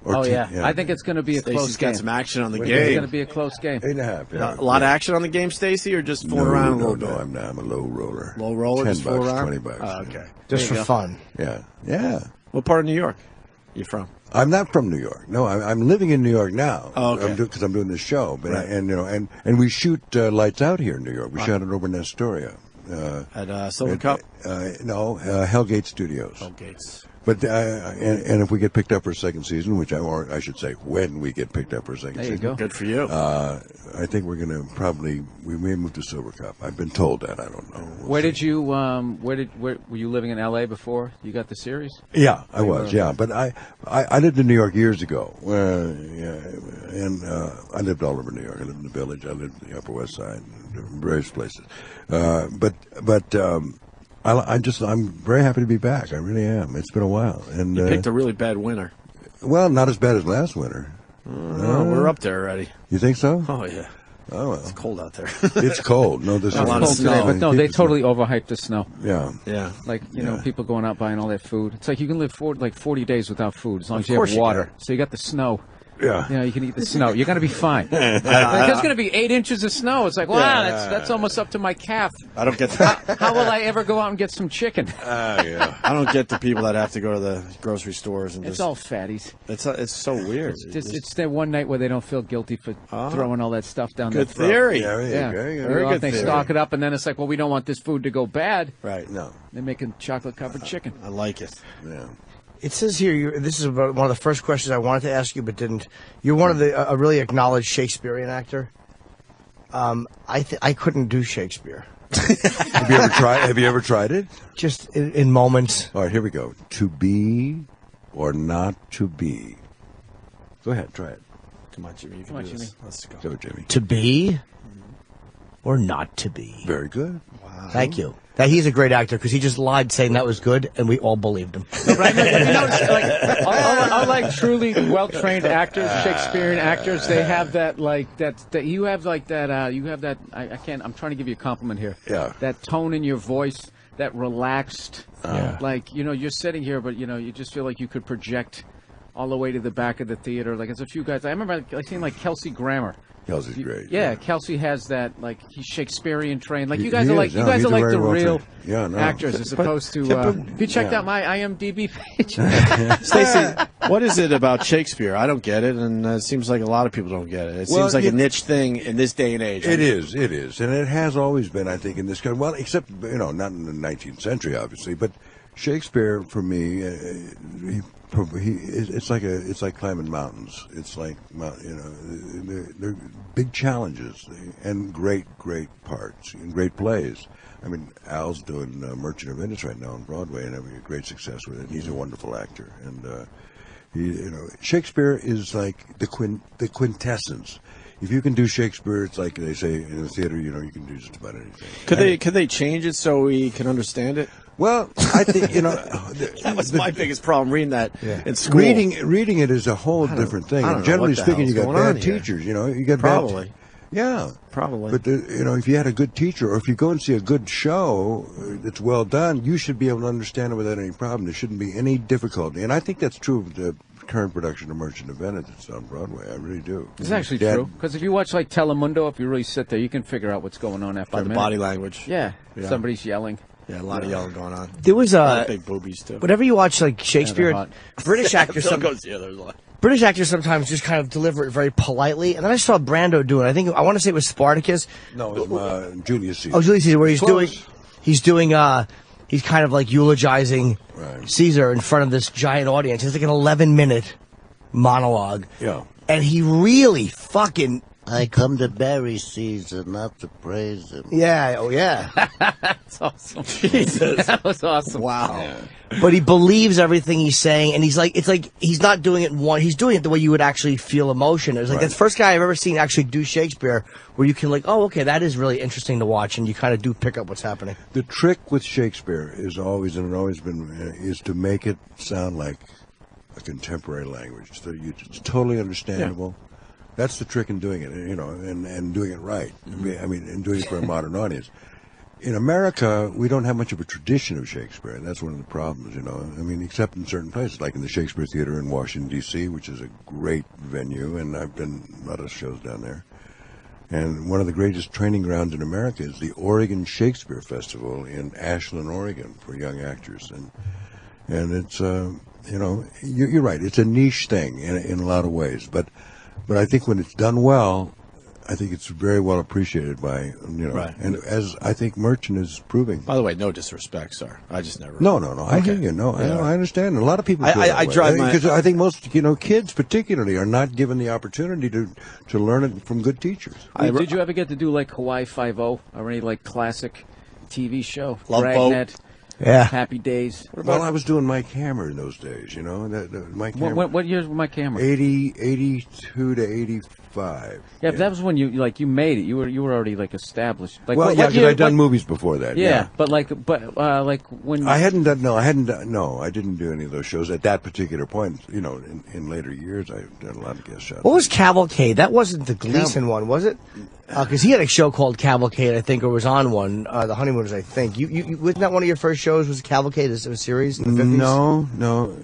I think it's going to be a close game.
Got some action on the game.
It's going to be a close game.
8.5. Yeah.
A lot of action on the game, Stacy, or just fooling around a little bit?
No, I'm a low roller.
Low roller,
$10,
$20.
$20.
Oh, okay.
Just for fun.
Yeah.
What part of New York are you from?
I'm not from New York. No, I'm living in New York now.
Oh, okay.
Because I'm doing this show. But and we shoot Lights Out here in New York. We shot it over in Astoria.
At Silver Cup?
No, Hellgate Studios.
Hellgates.
But and if we get picked up for a second season, or I should say, when we get picked up for a second season,
go.
Good for you.
I think we're going to we may move to Silver Cup. I've been told that. I don't know.
Where did you where were you living in L.A. before you got the series?
Yeah, I was. Yeah, but I lived in New York years ago. And I lived all over New York. I lived in the Village. I lived in the Upper West Side, various places. I'm very happy to be back. I really am. It's been a while. And
you picked a really bad winter.
Well, not as bad as last winter.
No, we're up there already.
You think so?
Oh yeah.
Oh well.
It's cold out there.
It's cold. No, there's
a lot of snow.
But no, they totally overhyped the snow.
Yeah.
Like people going out buying all that food. It's like you can live 40 days without food as long as you have water. So you got the snow.
Yeah.
You can eat the snow. You're going to be fine. There's going to be 8 inches of snow. It's like, wow, that's almost up to my calf.
I don't get that.
How will I ever go out and get some chicken?
I don't get the people that have to go to the grocery stores and
it's all fatties.
It's so weird.
It's that one night where they don't feel guilty for throwing all that stuff down their throat.
Good theory.
Very good. They stock it up, and then it's like, well, we don't want this food to go bad.
Right.
No.
They're making chocolate-covered chicken.
I like it.
Yeah.
It says here, this is one of the first questions I wanted to ask you, but didn't. You're one of the a really acknowledged Shakespearean actor. I couldn't do Shakespeare.
Have you ever tried it?
Just in moments.
All right, here we go. To be or not to be. Go ahead, try it.
Come on, Jimmy. You can do this. Let's go.
Go, Jimmy.
To be or not to be.
Very good.
Wow. Thank you. He's a great actor because he just lied saying that was good, and we all believed him.
No, but I like truly well-trained actors, Shakespearean actors. They have that you have that. I can't. I'm trying to give you a compliment here.
Yeah.
That tone in your voice, that relaxed. You're sitting here, but you just feel like you could project all the way to the back of the theater. Like there's a few guys. I remember seeing like Kelsey Grammer.
Kelsey's great.
Yeah, Kelsey has that, he's Shakespearean trained. Like, you guys are like the real actors as opposed to, if you checked out my IMDb page.
Stacey, what is it about Shakespeare? I don't get it, and it seems like a lot of people don't get it. It seems like a niche thing in this day and age.
It is, and it has always been, I think, in this country. Well, except, not in the 19th century, obviously, but Shakespeare for me, it's like climbing mountains. It's like they're big challenges and great parts and great plays. I mean, Al's doing Merchant of Venice right now on Broadway and having a great success with it. He's a wonderful actor, and Shakespeare is like the quintessence. If you can do Shakespeare, it's like they say in the theater. You can do just about anything.
Could they change it so we can understand it?
Well, I think
that was my biggest problem reading that in school.
Reading it is a whole different thing. And generally speaking, you got bad teachers. You get
probably.
Yeah,
probably.
But if you had a good teacher, or if you go and see a good show that's well done, you should be able to understand it without any problem. There shouldn't be any difficulty, and I think that's true of the current production of Merchant of Venice that's on Broadway. I really do.
It's actually true, because if you watch like Telemundo, if you really sit there, you can figure out what's going on after a
the
minute.
body language.
Yeah, somebody's yelling.
Yeah, a lot of yelling going on.
There was
big boobies too.
Whenever you watch like Shakespeare, British actors,
there's a lot.
British actors sometimes just kind of deliver it very politely. And then I saw Brando do it. I want to say it was Spartacus.
No, it was Julius Caesar.
Oh, Julius Caesar, where he's kind of like eulogizing Caesar in front of this giant audience. It's like an 11-minute monologue.
Yeah.
And he really fucking...
I come to bury Caesar, not to praise him.
Yeah, oh yeah.
That's awesome. Jesus. That was awesome.
Wow. Yeah.
But he believes everything he's saying, and he's not doing it he's doing it the way you would actually feel emotion. It was like that's the first guy I've ever seen actually do Shakespeare, where you can that is really interesting to watch, and you kind of do pick up what's happening.
The trick with Shakespeare is always been is to make it sound like a contemporary language, so it's totally understandable. Yeah. That's the trick in doing it, and doing it right. I mean, and doing it for a modern audience. In America, we don't have much of a tradition of Shakespeare, and that's one of the problems, I mean, except in certain places, like in the Shakespeare Theater in Washington, D.C., which is a great venue, and I've done a lot of shows down there. And one of the greatest training grounds in America is the Oregon Shakespeare Festival in Ashland, Oregon, for young actors. And it's, you're right, it's a niche thing in a lot of ways, but I think when it's done well, I think it's very well appreciated by, and as I think Merchant is proving.
By the way, no disrespect, sir. I just never.
No. I hear you. No, I understand. And a lot of people.
I drive
because I think most kids particularly are not given the opportunity to learn it from good teachers.
Did you ever get to do like Hawaii Five-0 or any like classic TV show?
Love Boat.
Yeah.
Happy Days.
Well, I was doing Mike Hammer in those days, Mike Hammer.
What years was Mike Hammer?
82 to 85.
Yeah, but that was when you made it. You were already like established. Like,
because I'd done movies before that.
Yeah, but when
I didn't do any of those shows at that particular point. In later years, I've done a lot of guest shots.
What was Cavalcade? That wasn't the Gleason one, was it? Because he had a show called Cavalcade, I think, or was on one. The Honeymooners, I think. You wasn't that one of your first shows? Was Cavalcade a series in the 50s?
No.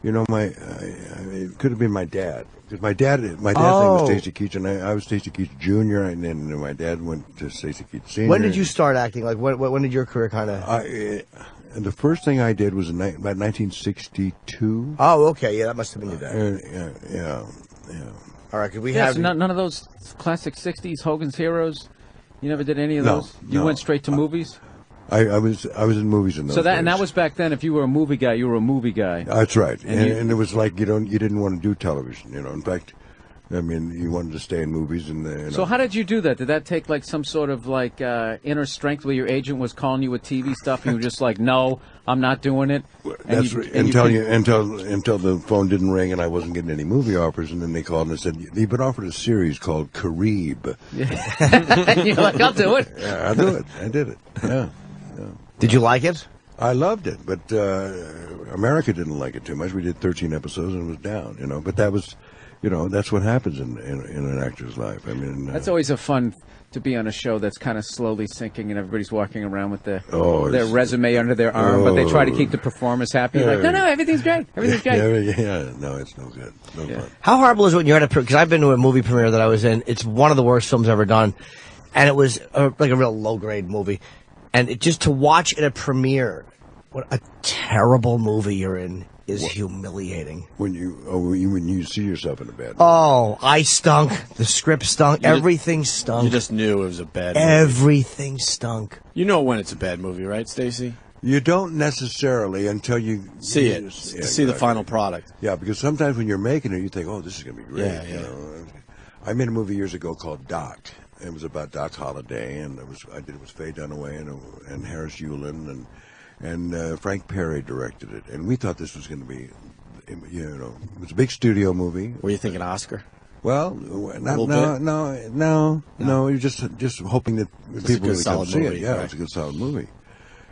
It could have been my dad. Because my dad's name was Stacy Keach, and I was Stacy Keach Jr., and then my dad went to Stacy Keach Sr.
When did you start acting? Like, when did your career kind of...
The first thing I did was about 1962.
Oh, okay. Yeah, that must have been your dad.
Yeah.
All right, could we have...
So none of those classic 60s Hogan's Heroes? You never did any of those? You went straight to movies?
I was in movies in those days.
And that was back then. If you were a movie guy, you were a movie guy.
That's right. And it was like you didn't want to do television. In fact, I mean, you wanted to stay in movies.
So how did you do that? Did that take like some sort of like inner strength where your agent was calling you with TV stuff and you were just like, no, I'm not doing it?
Until the phone didn't ring and I wasn't getting any movie offers, and then they called and said, you've been offered a series called Carib.
And you're like, I'll do it.
Yeah, I'll do it. I did it. Yeah.
Did you like it?
I loved it, but America didn't like it too much. We did 13 episodes and it was down, but that was... that's what happens in an actor's life. I mean,
that's always a fun to be on a show that's kind of slowly sinking, and everybody's walking around with their resume under their arm, but they try to keep the performers happy. Like, no, everything's great. Everything's great.
Yeah, no, it's no good. No fun.
How horrible is it when you're at a... Because I've been to a movie premiere that I was in. It's one of the worst films ever done, and it was like a real low-grade movie. And just to watch at a premiere, what a terrible movie you're in is humiliating.
When you see yourself in a bad movie.
Oh, I stunk. The script stunk. Everything stunk.
You just knew it was a bad movie.
Everything stunk.
You know when it's a bad movie, right, Stacey?
You don't necessarily until you
see it, see the final product.
Yeah, because sometimes when you're making it, you think, "Oh, this is going to be great."
Yeah, yeah.
You know? I made a movie years ago called Doc. It was about Doc's holiday, and I did it with Faye Dunaway and Harris Yulin and Frank Perry directed it, and we thought this was going to be, you know, it was a big studio movie.
Were you thinking Oscar?
Well, no. You're just hoping that people would come see it. Yeah, right. It's a good solid movie.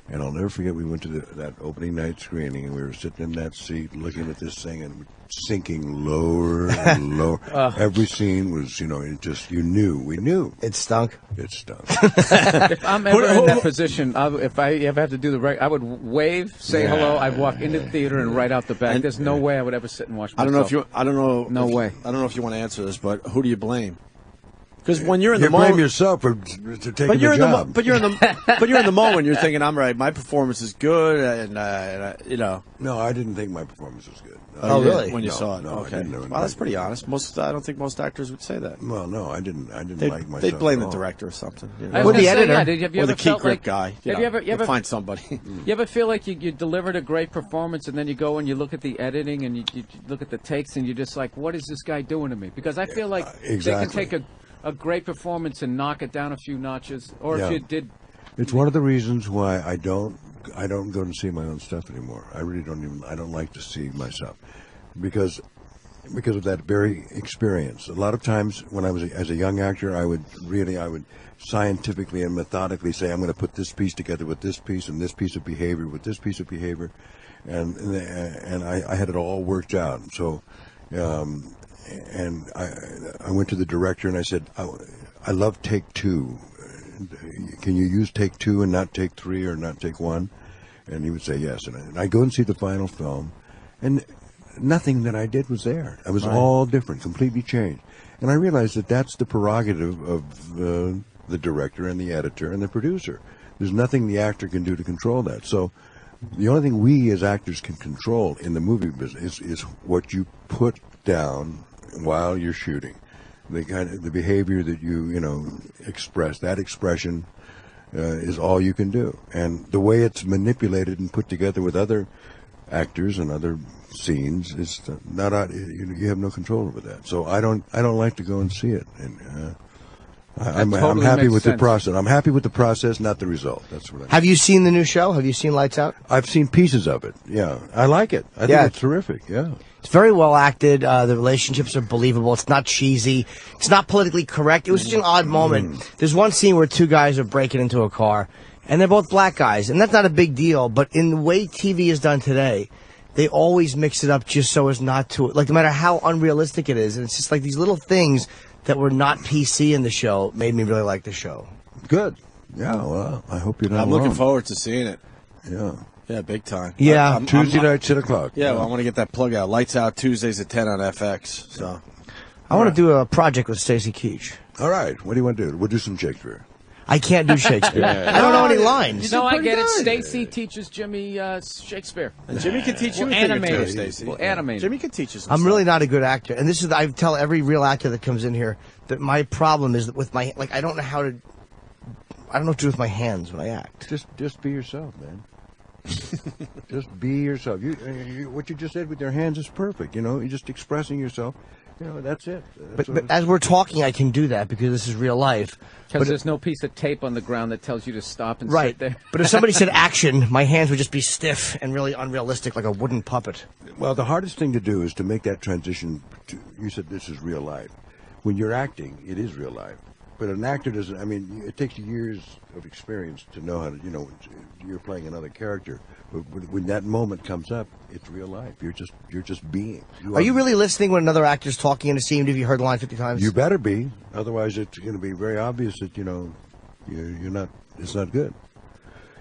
And I'll never forget, we went to that opening night screening, and we were sitting in that seat looking at this thing and sinking lower and lower. Every scene was, you know, it just, we knew.
It stunk.
It stunk.
If I'm ever in that position, if I ever have to do I would wave, say hello, I'd walk into the theater and right out the back. There's no way I would ever sit and watch myself.
No way. I don't know if you want to answer this, but who do you blame? Because when you're in the
you
moment,
blame yourself for taking the job.
But you're in the moment. You're thinking, I'm right. My performance is good, and you know.
No, I didn't think my performance was good.
Oh, really? When you saw it,
no,
okay. Well, that's pretty honest. I don't think most actors would say that.
Well, no, I didn't like myself.
They'd blame the director or something. You know?
Or the editor, or
the key grip guy.
Have you ever
find somebody?
You ever feel like you delivered a great performance, and then you go and you look at the editing and you look at the takes, and you're just like, what is this guy doing to me? Because I feel like they can take a great performance and knock it down a few notches, or if you did.
It's one of the reasons why I don't go and see my own stuff anymore. I really don't I don't like to see myself because of that very experience. A lot of times when I was as a young actor, I would scientifically and methodically say, I'm going to put this piece together with this piece and this piece of behavior with this piece of behavior, and I had it all worked out. So. And I went to the director and I said, I love take two. Can you use take two and not take three or not take one? And he would say yes. And I go and see the final film, and nothing that I did was there. I was all different, completely changed. And I realized that that's the prerogative of the director and the editor and the producer. There's nothing the actor can do to control that. So the only thing we as actors can control in the movie business is what you put down while you're shooting, the behavior that you express. That expression is all you can do, and the way it's manipulated and put together with other actors and other scenes is not out. You have no control over that. So I don't like to go and see it. And I'm happy with the process. I'm happy with the process, not the result. That's what.
Have you seen the new show? Have you seen Lights Out?
I've seen pieces of it. Yeah, I like it. I think it's terrific. Yeah.
It's very well acted. The relationships are believable. It's not cheesy. It's not politically correct. It was such an odd moment. There's one scene where two guys are breaking into a car, and they're both black guys, and that's not a big deal. But in the way TV is done today, they always mix it up just so as not to, like, no matter how unrealistic it is. And it's just like these little things that were not PC in the show made me really like the show.
Good. Yeah, well, I hope you're not
I'm looking forward to seeing it.
Yeah.
Yeah, big time.
Yeah.
Tuesday night, 10 o'clock.
Yeah, well, I want to get that plug out. Lights Out Tuesdays at 10 on FX. So,
I want to do a project with Stacy Keach.
All right. What do you want to do? We'll do some Shakespeare.
I can't do Shakespeare. I don't know any lines.
No, I get it. Stacy teaches Jimmy Shakespeare.
And Jimmy can teach you
animate Stacy. We'll animate.
Jimmy can teach us.
I'm really not a good actor, and this is I tell every real actor that comes in here that my problem is that with my I don't know what to do with my hands when I act.
Just be yourself, man. Just be yourself. What you just said with your hands is perfect. You're just expressing yourself. That's it.
But as we're talking, I can do that because this is real life.
Because there's no piece of tape on the ground that tells you to stop and
right.
sit there.
But if somebody said action, my hands would just be stiff and really unrealistic, like a wooden puppet.
Well, the hardest thing to do is to make that transition. You said this is real life. When you're acting, it is real life. But an actor doesn't. I mean, it takes years of experience to know how to. You're playing another character. But when that moment comes up, it's real life. You're just being.
Are you really listening when another actor's talking in a scene? Have you heard the line 50 times?
You better be. Otherwise, it's going to be very obvious that you're not. It's not good.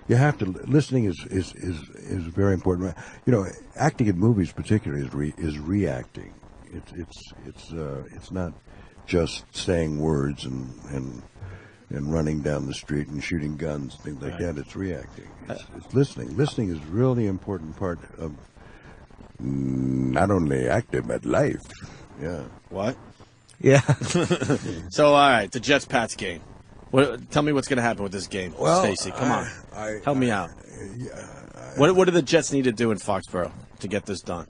You have to. Listening is very important. Acting in movies particularly is reacting. It's not just saying words and running down the street and shooting guns, things like that. It's reacting. It's listening. Listening is really important part of not only acting but life. Yeah.
What?
Yeah.
So, all right, the Jets-Pats game. Tell me what's going to happen with this game, Stacey. Come on. Help me out. What do the Jets need to do in Foxborough to get this done?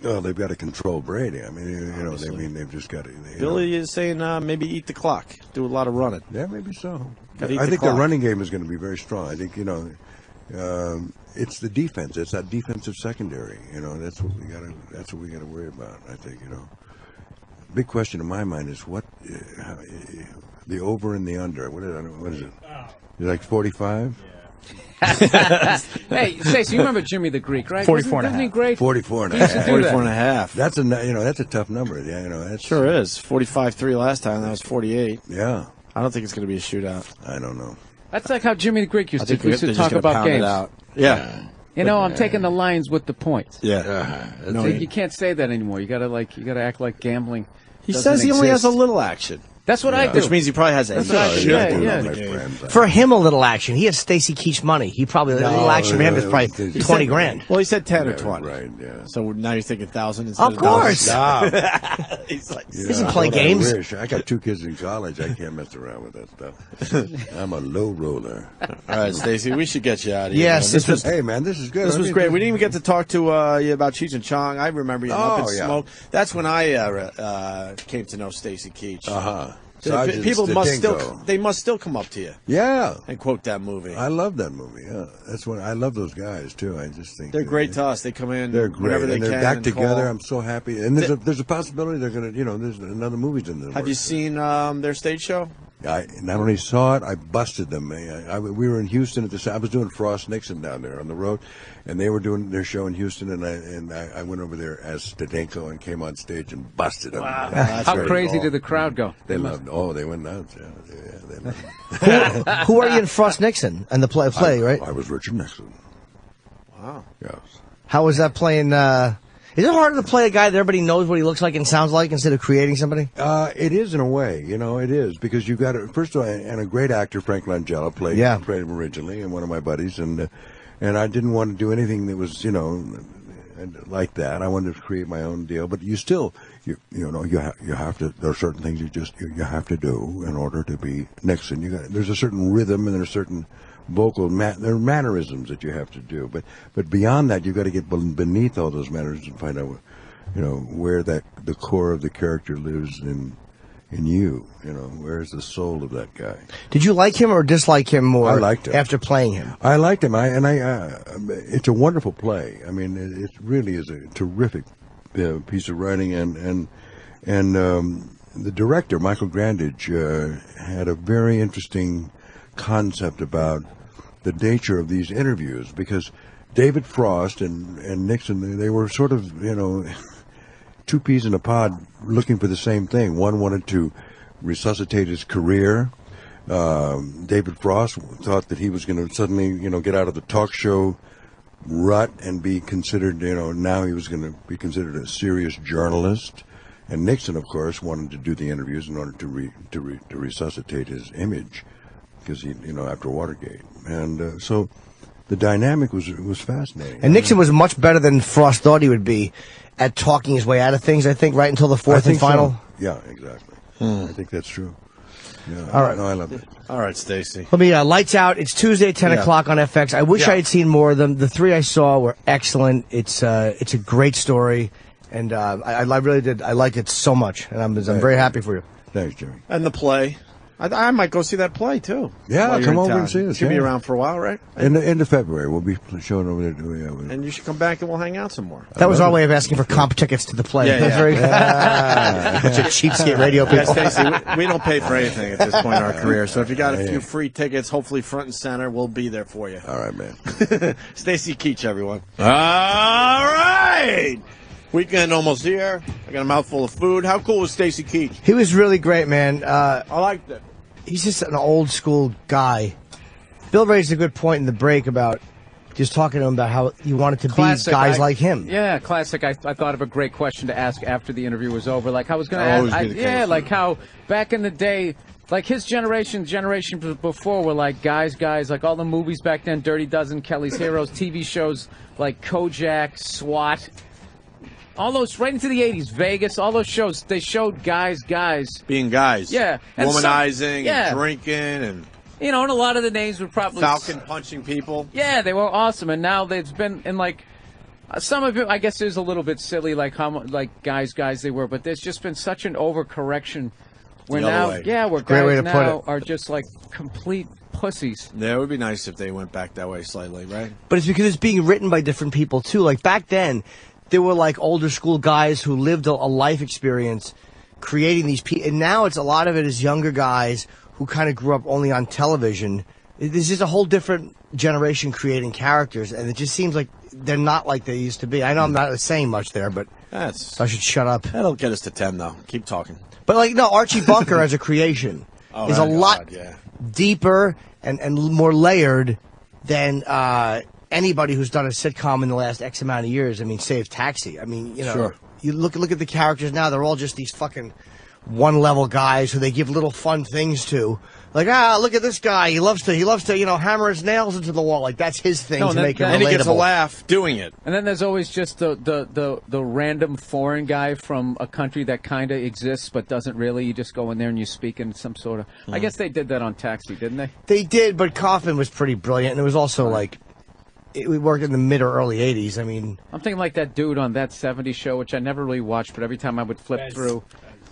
Well, they've got to control Brady. I mean, they've just got to.
Billy is saying maybe eat the clock, do a lot of running.
Yeah, maybe so.
I
think the running game is going to be very strong. I think it's the defense. It's that defensive secondary. That's what we got to. That's what we got to worry about. I think big question in my mind is the over and the under. What is it? You're like 45.
Hey, Stacey, you remember Jimmy the Greek, right?
44 and a
Wasn't he
half.
great?
44 and a
He used to
half.
do
44
that.
and a half.
That's a tough number. Yeah, that
Sure is. 45-3 last time. That was 48.
Yeah.
I don't think it's going to be a shootout.
I don't know.
That's like how Jimmy the Greek used to. We used to
they're
talk
just gonna
about
pound it
games.
out. Yeah.
I'm taking the Lions with the points.
Yeah.
So you can't say that anymore. You gotta act like gambling.
He
doesn't
says he only has
exist.
a little action.
That's what I do.
Which means he probably has a
That's what I do.
Yeah.
For him, a little action. He has Stacy Keach money. He probably a little action for him is probably 20 grand.
Well, he said 10 or 20.
Right. Yeah.
So now you're thinking 1,000 instead
Of course.
$1,000.
Stop.
He's like,
He doesn't play games.
I wish. I got 2 kids in college. I can't mess around with that stuff. I'm a low roller.
All right, Stacey, we should get you out of here.
Yes,
man.
Hey, man, this is good.
This was great. We didn't even get to talk to you about Cheech and Chong. I remember you up in smoke. That's when I came to know Stacey Keach.
Uh-huh.
People must still come up to you.
Yeah.
And quote that movie.
I love that movie. Yeah, that's when I love those guys too. I just think
they're great to us. They come in.
They're great.
Whenever they
and they're
can
back
and
together.
call.
I'm so happy. And there's a possibility they're gonna. There's another movie's in there.
Have you seen their stage show?
I not only saw it, I busted them. We were in Houston at I was doing Frost Nixon down there on the road, and they were doing their show in Houston, and I went over there as Stadenko and came on stage and busted them.
Wow. How crazy did the crowd go?
They loved. Oh, they went nuts. Yeah, they loved.
Who are you in Frost Nixon and the play, right?
I was Richard Nixon.
Wow.
Yes.
How was that playing? Is it harder to play a guy that everybody knows what he looks like and sounds like instead of creating somebody?
It is in a way, it is because you got first of all, and a great actor, Frank Langella played him originally, and one of my buddies, and I didn't want to do anything that was like that. I wanted to create my own deal, but you still, you have to. There are certain things you have to do in order to be Nixon. There's a certain rhythm and there's certain vocal there are mannerisms that you have to do, but beyond that, you've got to get beneath all those mannerisms and find out, where the core of the character lives in you. Where's the soul of that guy?
Did you like him or dislike him more?
I liked him
after playing him.
I liked him. It's a wonderful play. I mean, it really is a terrific piece of writing, and the director Michael Grandage had a very interesting concept about the nature of these interviews, because David Frost and Nixon, they were sort of, two peas in a pod looking for the same thing. One wanted to resuscitate his career. David Frost thought that he was going to suddenly, get out of the talk show rut and be considered, now he was going to be considered a serious journalist. And Nixon, of course, wanted to do the interviews in order to resuscitate his image, because he, after Watergate, and so the dynamic was fascinating.
And Nixon was much better than Frost thought he would be at talking his way out of things. I think right until the fourth and final.
So. Yeah, exactly. I think that's true. Yeah,
all right.
No, I love it.
All right, Stacey.
Let me lights out. It's Tuesday, 10 o'clock on FX. I wish I had seen more of them. The 3 I saw were excellent. It's a great story, and I really did. I liked it so much, and I'm very happy for you.
Thanks, Jimmy.
And the play. I might go see that play, too.
Yeah, come over and see us.
It's going to be around for a while, right?
End of February. We'll be showing over there.
And you should come back and we'll hang out some more.
That was our way of asking for comp tickets to the play.
Yeah.
Bunch of cheapskate radio people.
Yeah, Stacey, we don't pay for anything at this point in our career. So if you got a few free tickets, hopefully front and center, we'll be there for you.
All right, man.
Stacey Keach, everyone. All right. Weekend almost here. I got a mouthful of food. How cool was Stacey Keach?
He was really great, man.
I liked it.
He's just an old school guy. Bill raised a good point in the break about just talking to him about how you wanted to be guys like him.
Yeah, classic. I thought of a great question to ask after the interview was over. Like I was going to ask, like how back in the day, like his generation before were like guys, like all the movies back then, Dirty Dozen, Kelly's Heroes, TV shows like Kojak, SWAT. All those, right into the 80s, Vegas, all those shows, they showed guys.
Being guys.
Yeah.
Womanizing and drinking and...
You know, and a lot of the names were probably
Falcon punching people.
Yeah, they were awesome, and now they've been in like some of it. I guess is a little bit silly, like how like guys they were, but there's just been such an overcorrection. Where
The other
now,
way.
yeah, where
Great way
guys
to put
now
it.
are just like complete pussies.
Yeah, it would be nice if they went back that way slightly, right?
But it's because it's being written by different people too. Like back then, there were like older school guys who lived a life experience creating these people, and now it's a lot of it is younger guys who kind of grew up only on television. There's just a whole different generation creating characters, and it just seems like they're not like they used to be. I know I'm not saying much there, but I should shut up.
That'll get us to 10, though. Keep talking.
But like no, Archie Bunker as a creation is a
my
lot
God, yeah.
deeper and more layered than anybody who's done a sitcom in the last X amount of years. I mean, save Taxi. I mean, you know,
Sure.
you look at the characters now; they're all just these fucking one-level guys who they give little fun things to. Like, look at this guy. He loves to, you know, hammer his nails into the wall. Like that's his thing to make it relatable.
And he gets a laugh doing it.
And then there's always just the random foreign guy from a country that kind of exists but doesn't really. You just go in there and you speak in some sort of. I guess they did that on Taxi, didn't they?
They did, but Kaufman was pretty brilliant, and it was also like we worked in the mid or early '80s. I mean,
I'm thinking like that dude on That 70s Show, which I never really watched, but every time I would flip through.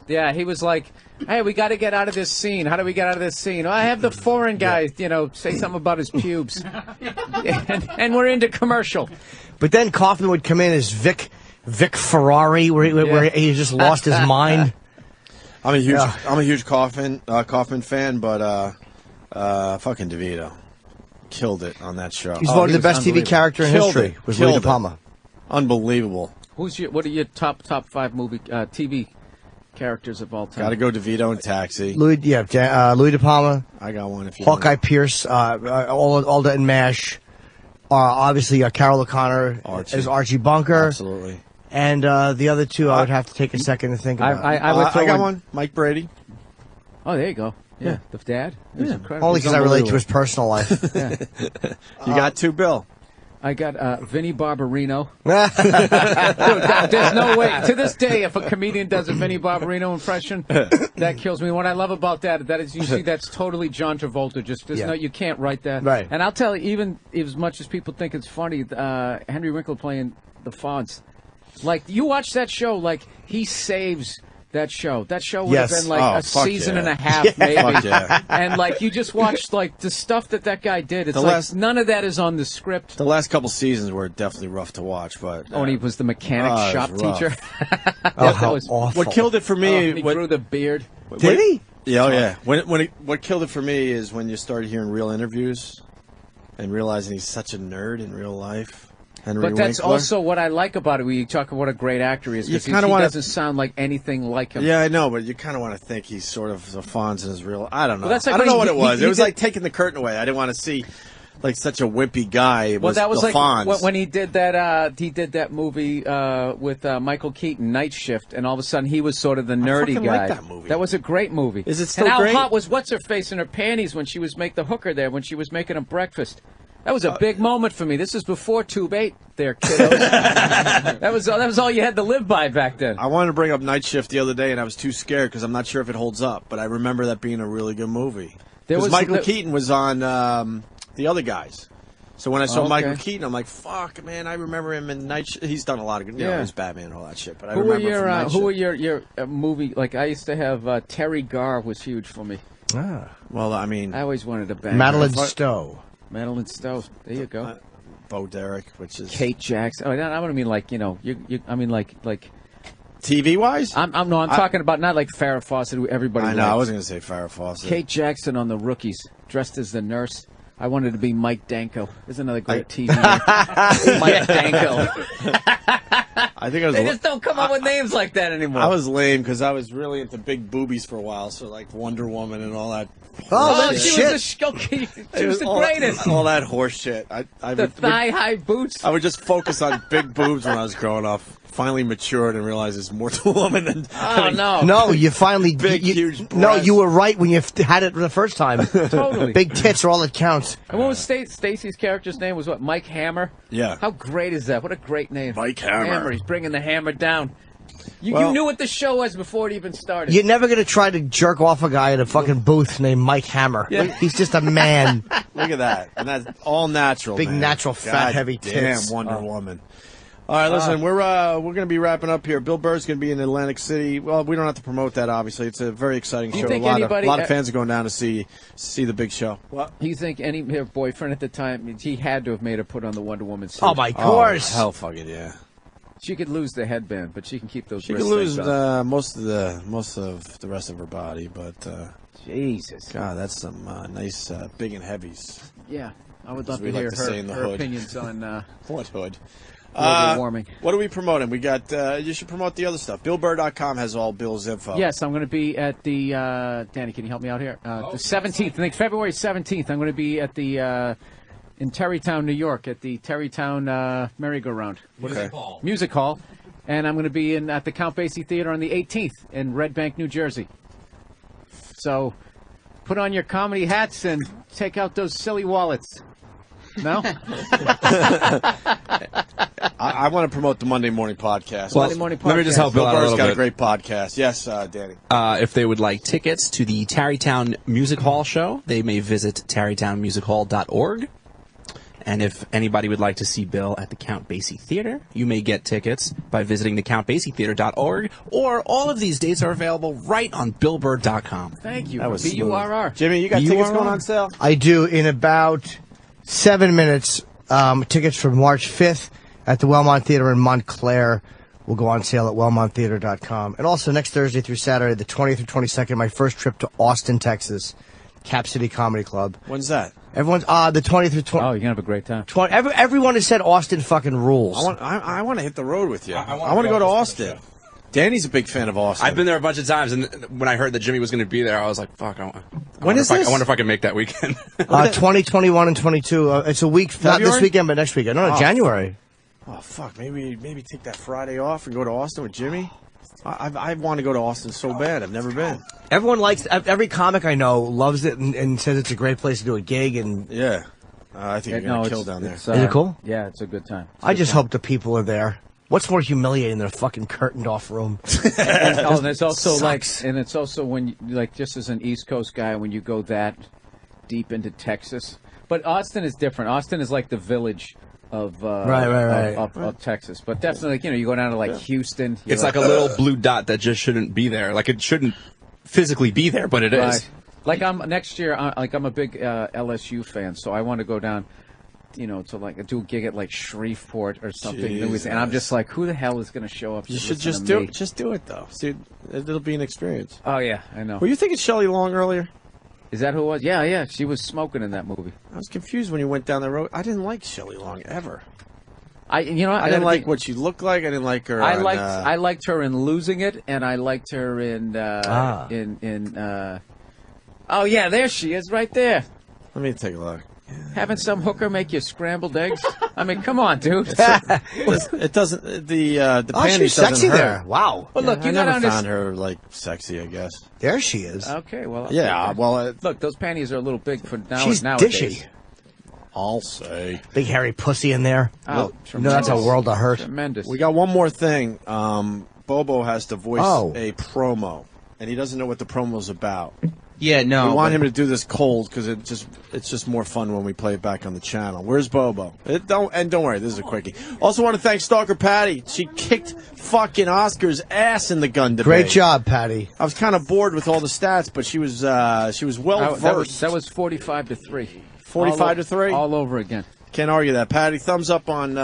Yeah, he was like, hey, we got to get out of this scene. How do we get out of this scene? Oh, I have the foreign guy, you know, say something about his pubes. and we're into commercial.
But then Kaufman would come in as Vic Ferrari, where he just lost his mind.
I'm a huge Kaufman fan, but fucking DeVito killed it on that show.
He's voted the best TV character in history. Was Louis De Palma.
Unbelievable.
What are your top 5 movie TV characters of all time?
Got to go DeVito and Taxi.
Louis De Palma.
I got one. If you
Hawkeye Pierce, all that in MASH. Obviously, Carol O'Connor as Archie Bunker.
Absolutely.
And the other two, I would have to take a second to think about.
I got one. Mike Brady.
Oh, there you go. Yeah, the dad. It was incredible.
Only because I relate to his personal life.
You got 2, Bill.
I got Vinnie Barbarino. Dude, there's no way. To this day, if a comedian does a Vinnie Barbarino impression, that kills me. What I love about that is you see that's totally John Travolta. You can't write that.
Right.
And I'll tell you, even as much as people think it's funny, Henry Winkler playing the Fonz. Like, you watch that show, like, he saves that show. That show would have been like a season and a half, maybe. And like you just watched like the stuff that guy did. It's none of that is on the script.
The last couple seasons were definitely rough to watch, but
and he was the mechanic shop teacher.
How awful!
What killed it for me?
He grew the beard.
Did he?
Yeah. What killed it for me is when you started hearing real interviews and realizing he's such a nerd in real life. Henry
But that's
Winkler.
also what I like about it. When you talk about what a great actor he is, because he doesn't sound like anything like him.
Yeah, I know, but you kind of want to think he's sort of the Fonz in his real. I don't know.
Well, that's like
I don't know
when
what it was.
he
It was
did-
like taking the curtain away. I didn't want to see like such a wimpy guy.
Well, that was
the
like
Fonz.
when he did that movie with Michael Keaton, Night Shift, and all of a sudden he was sort of the nerdy
fucking
guy.
like that movie.
That was a great movie.
Is it still
and how
great?
hot was what's her face in her panties when she was the hooker there when she was making him breakfast? That was a big moment for me. This is before Tube 8 there, kiddos. that was all you had to live by back then.
I wanted to bring up Night Shift the other day, and I was too scared because I'm not sure if it holds up. But I remember that being a really good movie. Because Michael Keaton was on The Other Guys. So when I saw Michael Keaton, I'm like, "Fuck, man!" I remember him in Night Shift. He's done a lot of good, he's Batman and all that shit. But I remember from Night Shift.
Who were your movie? Like I used to have Terry Garr was huge for me.
Well, I mean,
I always wanted to bang
Madeline
her.
Stowe.
Madeline Stowe. There you go.
Bo Derek, which is
Kate Jackson. Oh, I don't mean like you. I mean like
TV wise.
I'm talking about not like Farrah Fawcett, who everybody.
I know.
likes.
I wasn't going to say Farrah Fawcett.
Kate Jackson on The Rookies, dressed as the nurse. I wanted to be Mike Danko. There's another great TV name. Mike Danko.
I think I was.
They just don't come up with names like that anymore.
I was lame because I was really into big boobies for a while, so like Wonder Woman and all that.
She was the greatest.
All that horse shit.
The thigh-high boots.
I would just focus on big boobs when I was growing up. Finally matured and realized there's more to a woman than.
No, you finally
huge.
No,
breasts.
you were right when you had it the first time.
Totally.
Big tits are all that counts.
And what was Stacy's character's name? Was what? Mike Hammer?
Yeah.
How great is that? What a great name.
Mike Hammer.
He's bringing the hammer down. You knew what the show was before it even started.
You're never going to try to jerk off a guy at a fucking booth named Mike Hammer.
Yeah.
He's just a man.
Look at that. And that's all natural,
Big
man.
natural, fat,
God
heavy tits.
Damn, Wonder Woman. All right, listen, we're going to be wrapping up here. Bill Burr's going to be in Atlantic City. Well, we don't have to promote that, obviously. It's a very exciting show. A lot of fans are going down to see the big show. What?
You think her boyfriend at the time, he had to have made her put on the Wonder Woman suit?
Oh, my course.
Hell fucking yeah.
She could lose the headband, but she can keep those.
She could lose most of the rest of her body, but
Jesus,
God, that's some nice big and heavies.
Yeah, I would love to
we
hear
like to say in the
her
hood.
opinions on
what hood.
Global warming.
What are we promoting? We got. You should promote the other stuff. BillBurr.com has all Bill's info.
Yes, I'm going to be at the. Danny, can you help me out here? The 17th, I think February 17th. I'm going to be at the. In Terrytown, New York, at the Terrytown merry-go-round. Music Hall. And I'm going to be at the Count Basie Theater on the 18th in Red Bank, New Jersey. So put on your comedy hats and take out those silly wallets. No?
I want to promote the Monday Morning Podcast.
Well, let me just help Bill out a little
got
bit.
a great podcast. Yes, Danny.
If they would like tickets to the Tarrytown Music Hall show, they may visit tarrytownmusichall.org. And if anybody would like to see Bill at the Count Basie Theater, you may get tickets by visiting thecountbasietheater.org, or all of these dates are available right on BillBurr.com.
Thank you.
That was
BURR.
Jimmy, you got tickets going on sale?
I do in about 7 minutes. Tickets for March 5th at the Wellmont Theater in Montclair will go on sale at wellmonttheater.com. And also next Thursday through Saturday, the 20th through 22nd, my first trip to Austin, Texas, Cap City Comedy Club.
When's that?
Everyone's the 20th through 20.
Oh, you're gonna have a great time.
Everyone has said Austin fucking rules.
I want to hit the road with you. I want to go to Austin. Danny's a big fan of Austin.
I've been there a bunch of times, and when I heard that Jimmy was going to be there, I was like, "Fuck!" I
wonder
if I can make that weekend.
20, 21, and 22. It's a week, not this weekend, but next weekend. No, January.
Oh fuck! Maybe take that Friday off and go to Austin with Jimmy. I want to go to Austin so bad. I've never been.
Everyone likes. Every comic I know loves it and says it's a great place to do a gig. And
yeah, I think you're gonna kill down there.
Is it cool?
Yeah, it's a good time.
I just hope the people are there. What's more humiliating than a fucking curtained off room?
And it's also it's also when just as an East Coast guy, when you go that deep into Texas. But Austin is different. Austin is like the village of of Texas. But definitely, you go down to Houston.
It's like a little blue dot that just shouldn't be there. Like it shouldn't physically be there, but it is.
Like next year, I'm a big LSU fan, so I want to go down. To do a gig at Shreveport or something.
Jesus.
And I'm just like, who the hell is going to show up?
You should just do it. Just do it though. See, it'll be an experience.
Oh yeah, I know.
Were you thinking Shelley Long earlier?
Is that who it was? Yeah. She was smoking in that movie.
I was confused when you went down the road. I didn't like Shelley Long ever.
I
didn't like what she looked like. I didn't like her.
I liked her in Losing It, and I liked her in oh yeah, there she is, right there.
Let me take a look.
Having some hooker make you scrambled eggs? I mean, come on, dude.
It doesn't. The panties
she's sexy
doesn't hurt.
there. Wow.
Well, look,
I never found her sexy. I guess.
There she is.
Okay, well.
Yeah, well.
Look, those panties are a little big for now.
She's
nowadays.
dishy.
I'll say.
Big hairy pussy in there.
Oh,
that's a world of hurt.
Tremendous.
We got one more thing. Bobo has to voice a promo, and he doesn't know what the promo's about.
Yeah, no.
We want him to do this cold because it's just more fun when we play it back on the channel. Where's Bobo? Don't worry, this is a quickie. Also want to thank Stalker Patty. She kicked fucking Oscar's ass in the gun debate.
Great job, Patty.
I was kind of bored with all the stats, but she was well versed.
That was 45-3.
45-3.
All over again.
Can't argue that, Patty. Thumbs up on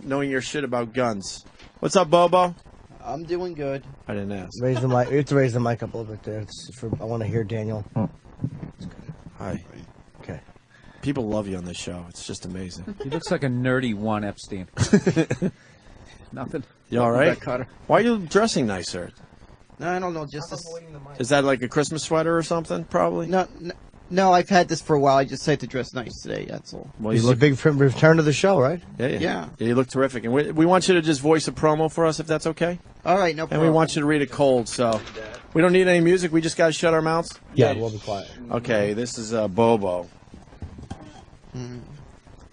knowing your shit about guns. What's up, Bobo?
I'm doing good.
I didn't ask.
Raise the mic. You have to raise the mic up a little bit there. I want to hear Daniel.
Hi.
Okay.
People love you on this show. It's just amazing.
He looks like a nerdy Juan Epstein. Nothing.
You all right?
Carter.
Why are you dressing nicer?
No, I don't know.
Is that like a Christmas sweater or something? Probably.
No, I've had this for a while. I just decided to dress nice today. That's all.
Well,
This is a big return to the show, right?
Yeah. You look terrific, and we want you to just voice a promo for us, if that's okay.
All right, no problem.
And we want you to read it cold, so we don't need any music. We just got to shut our mouths.
Yeah, we'll be quiet.
Okay, this is Bobo.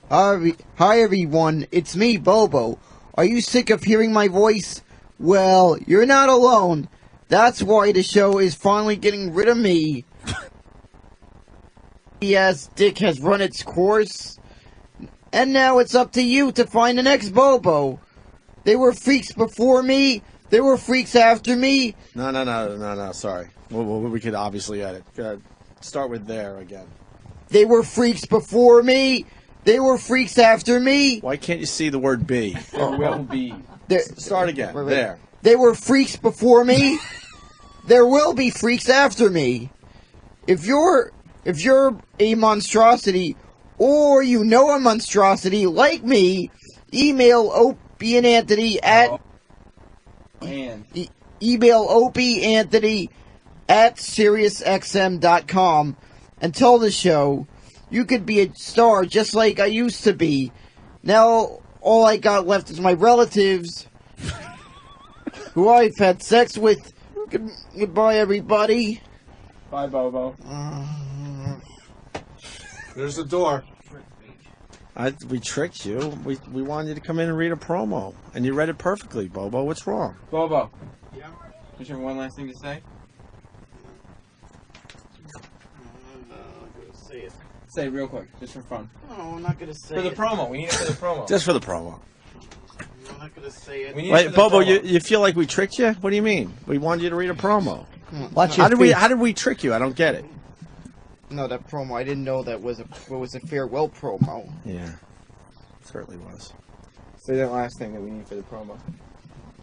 Hi everyone, it's me, Bobo. Are you sick of hearing my voice? Well, you're not alone. That's why the show is finally getting rid of me. Yes, Dick has run its course. And now it's up to you to find the next Bobo. They were freaks before me. They were freaks after me.
No, sorry. We could obviously edit. Start with there again.
They were freaks before me. They were freaks after me.
Why can't you see the word be?
There will be.
Start again.
Wait.
There.
They were freaks before me. There will be freaks after me. If you're a monstrosity, or you know a monstrosity like me, email Opie and Anthony at email Opie Anthony at SiriusXM.com and tell the show you could be a star just like I used to be. Now all I got left is my relatives, who I've had sex with. Goodbye, everybody.
Bye, Bobo. There's the door.
We tricked you. We wanted you to come in and read a promo, and you read it perfectly, Bobo. What's wrong?
Bobo. Yeah. Don't you have one last thing to say? Say it real quick, just for fun.
No, I'm not gonna say
it. For the promo. We need it for the promo.
Just for the promo.
I'm not gonna say it.
Wait, Bobo, you feel like we tricked you? What do you mean? We wanted you to read a promo.
Watch
How
your
did we trick you? I don't get it.
No, that promo. I didn't know that was a farewell promo.
Yeah, certainly was.
Say that last thing that we need for the promo.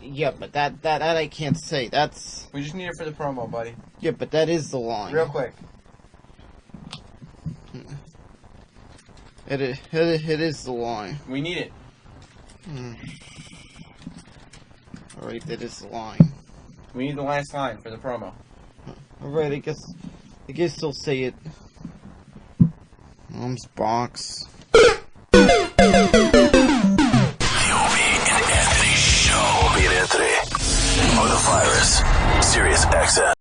Yeah, but that I can't say. That's.
We just need it for the promo, buddy.
Yeah, but that is the line.
Real quick.
It is the line.
We need it.
Alright, that is the line.
We need the last line for the promo.
Alright, I guess they'll say it. Mom's box.
The Opie and Anthony Show. Opie and Anthony on the virus. Sirius XM.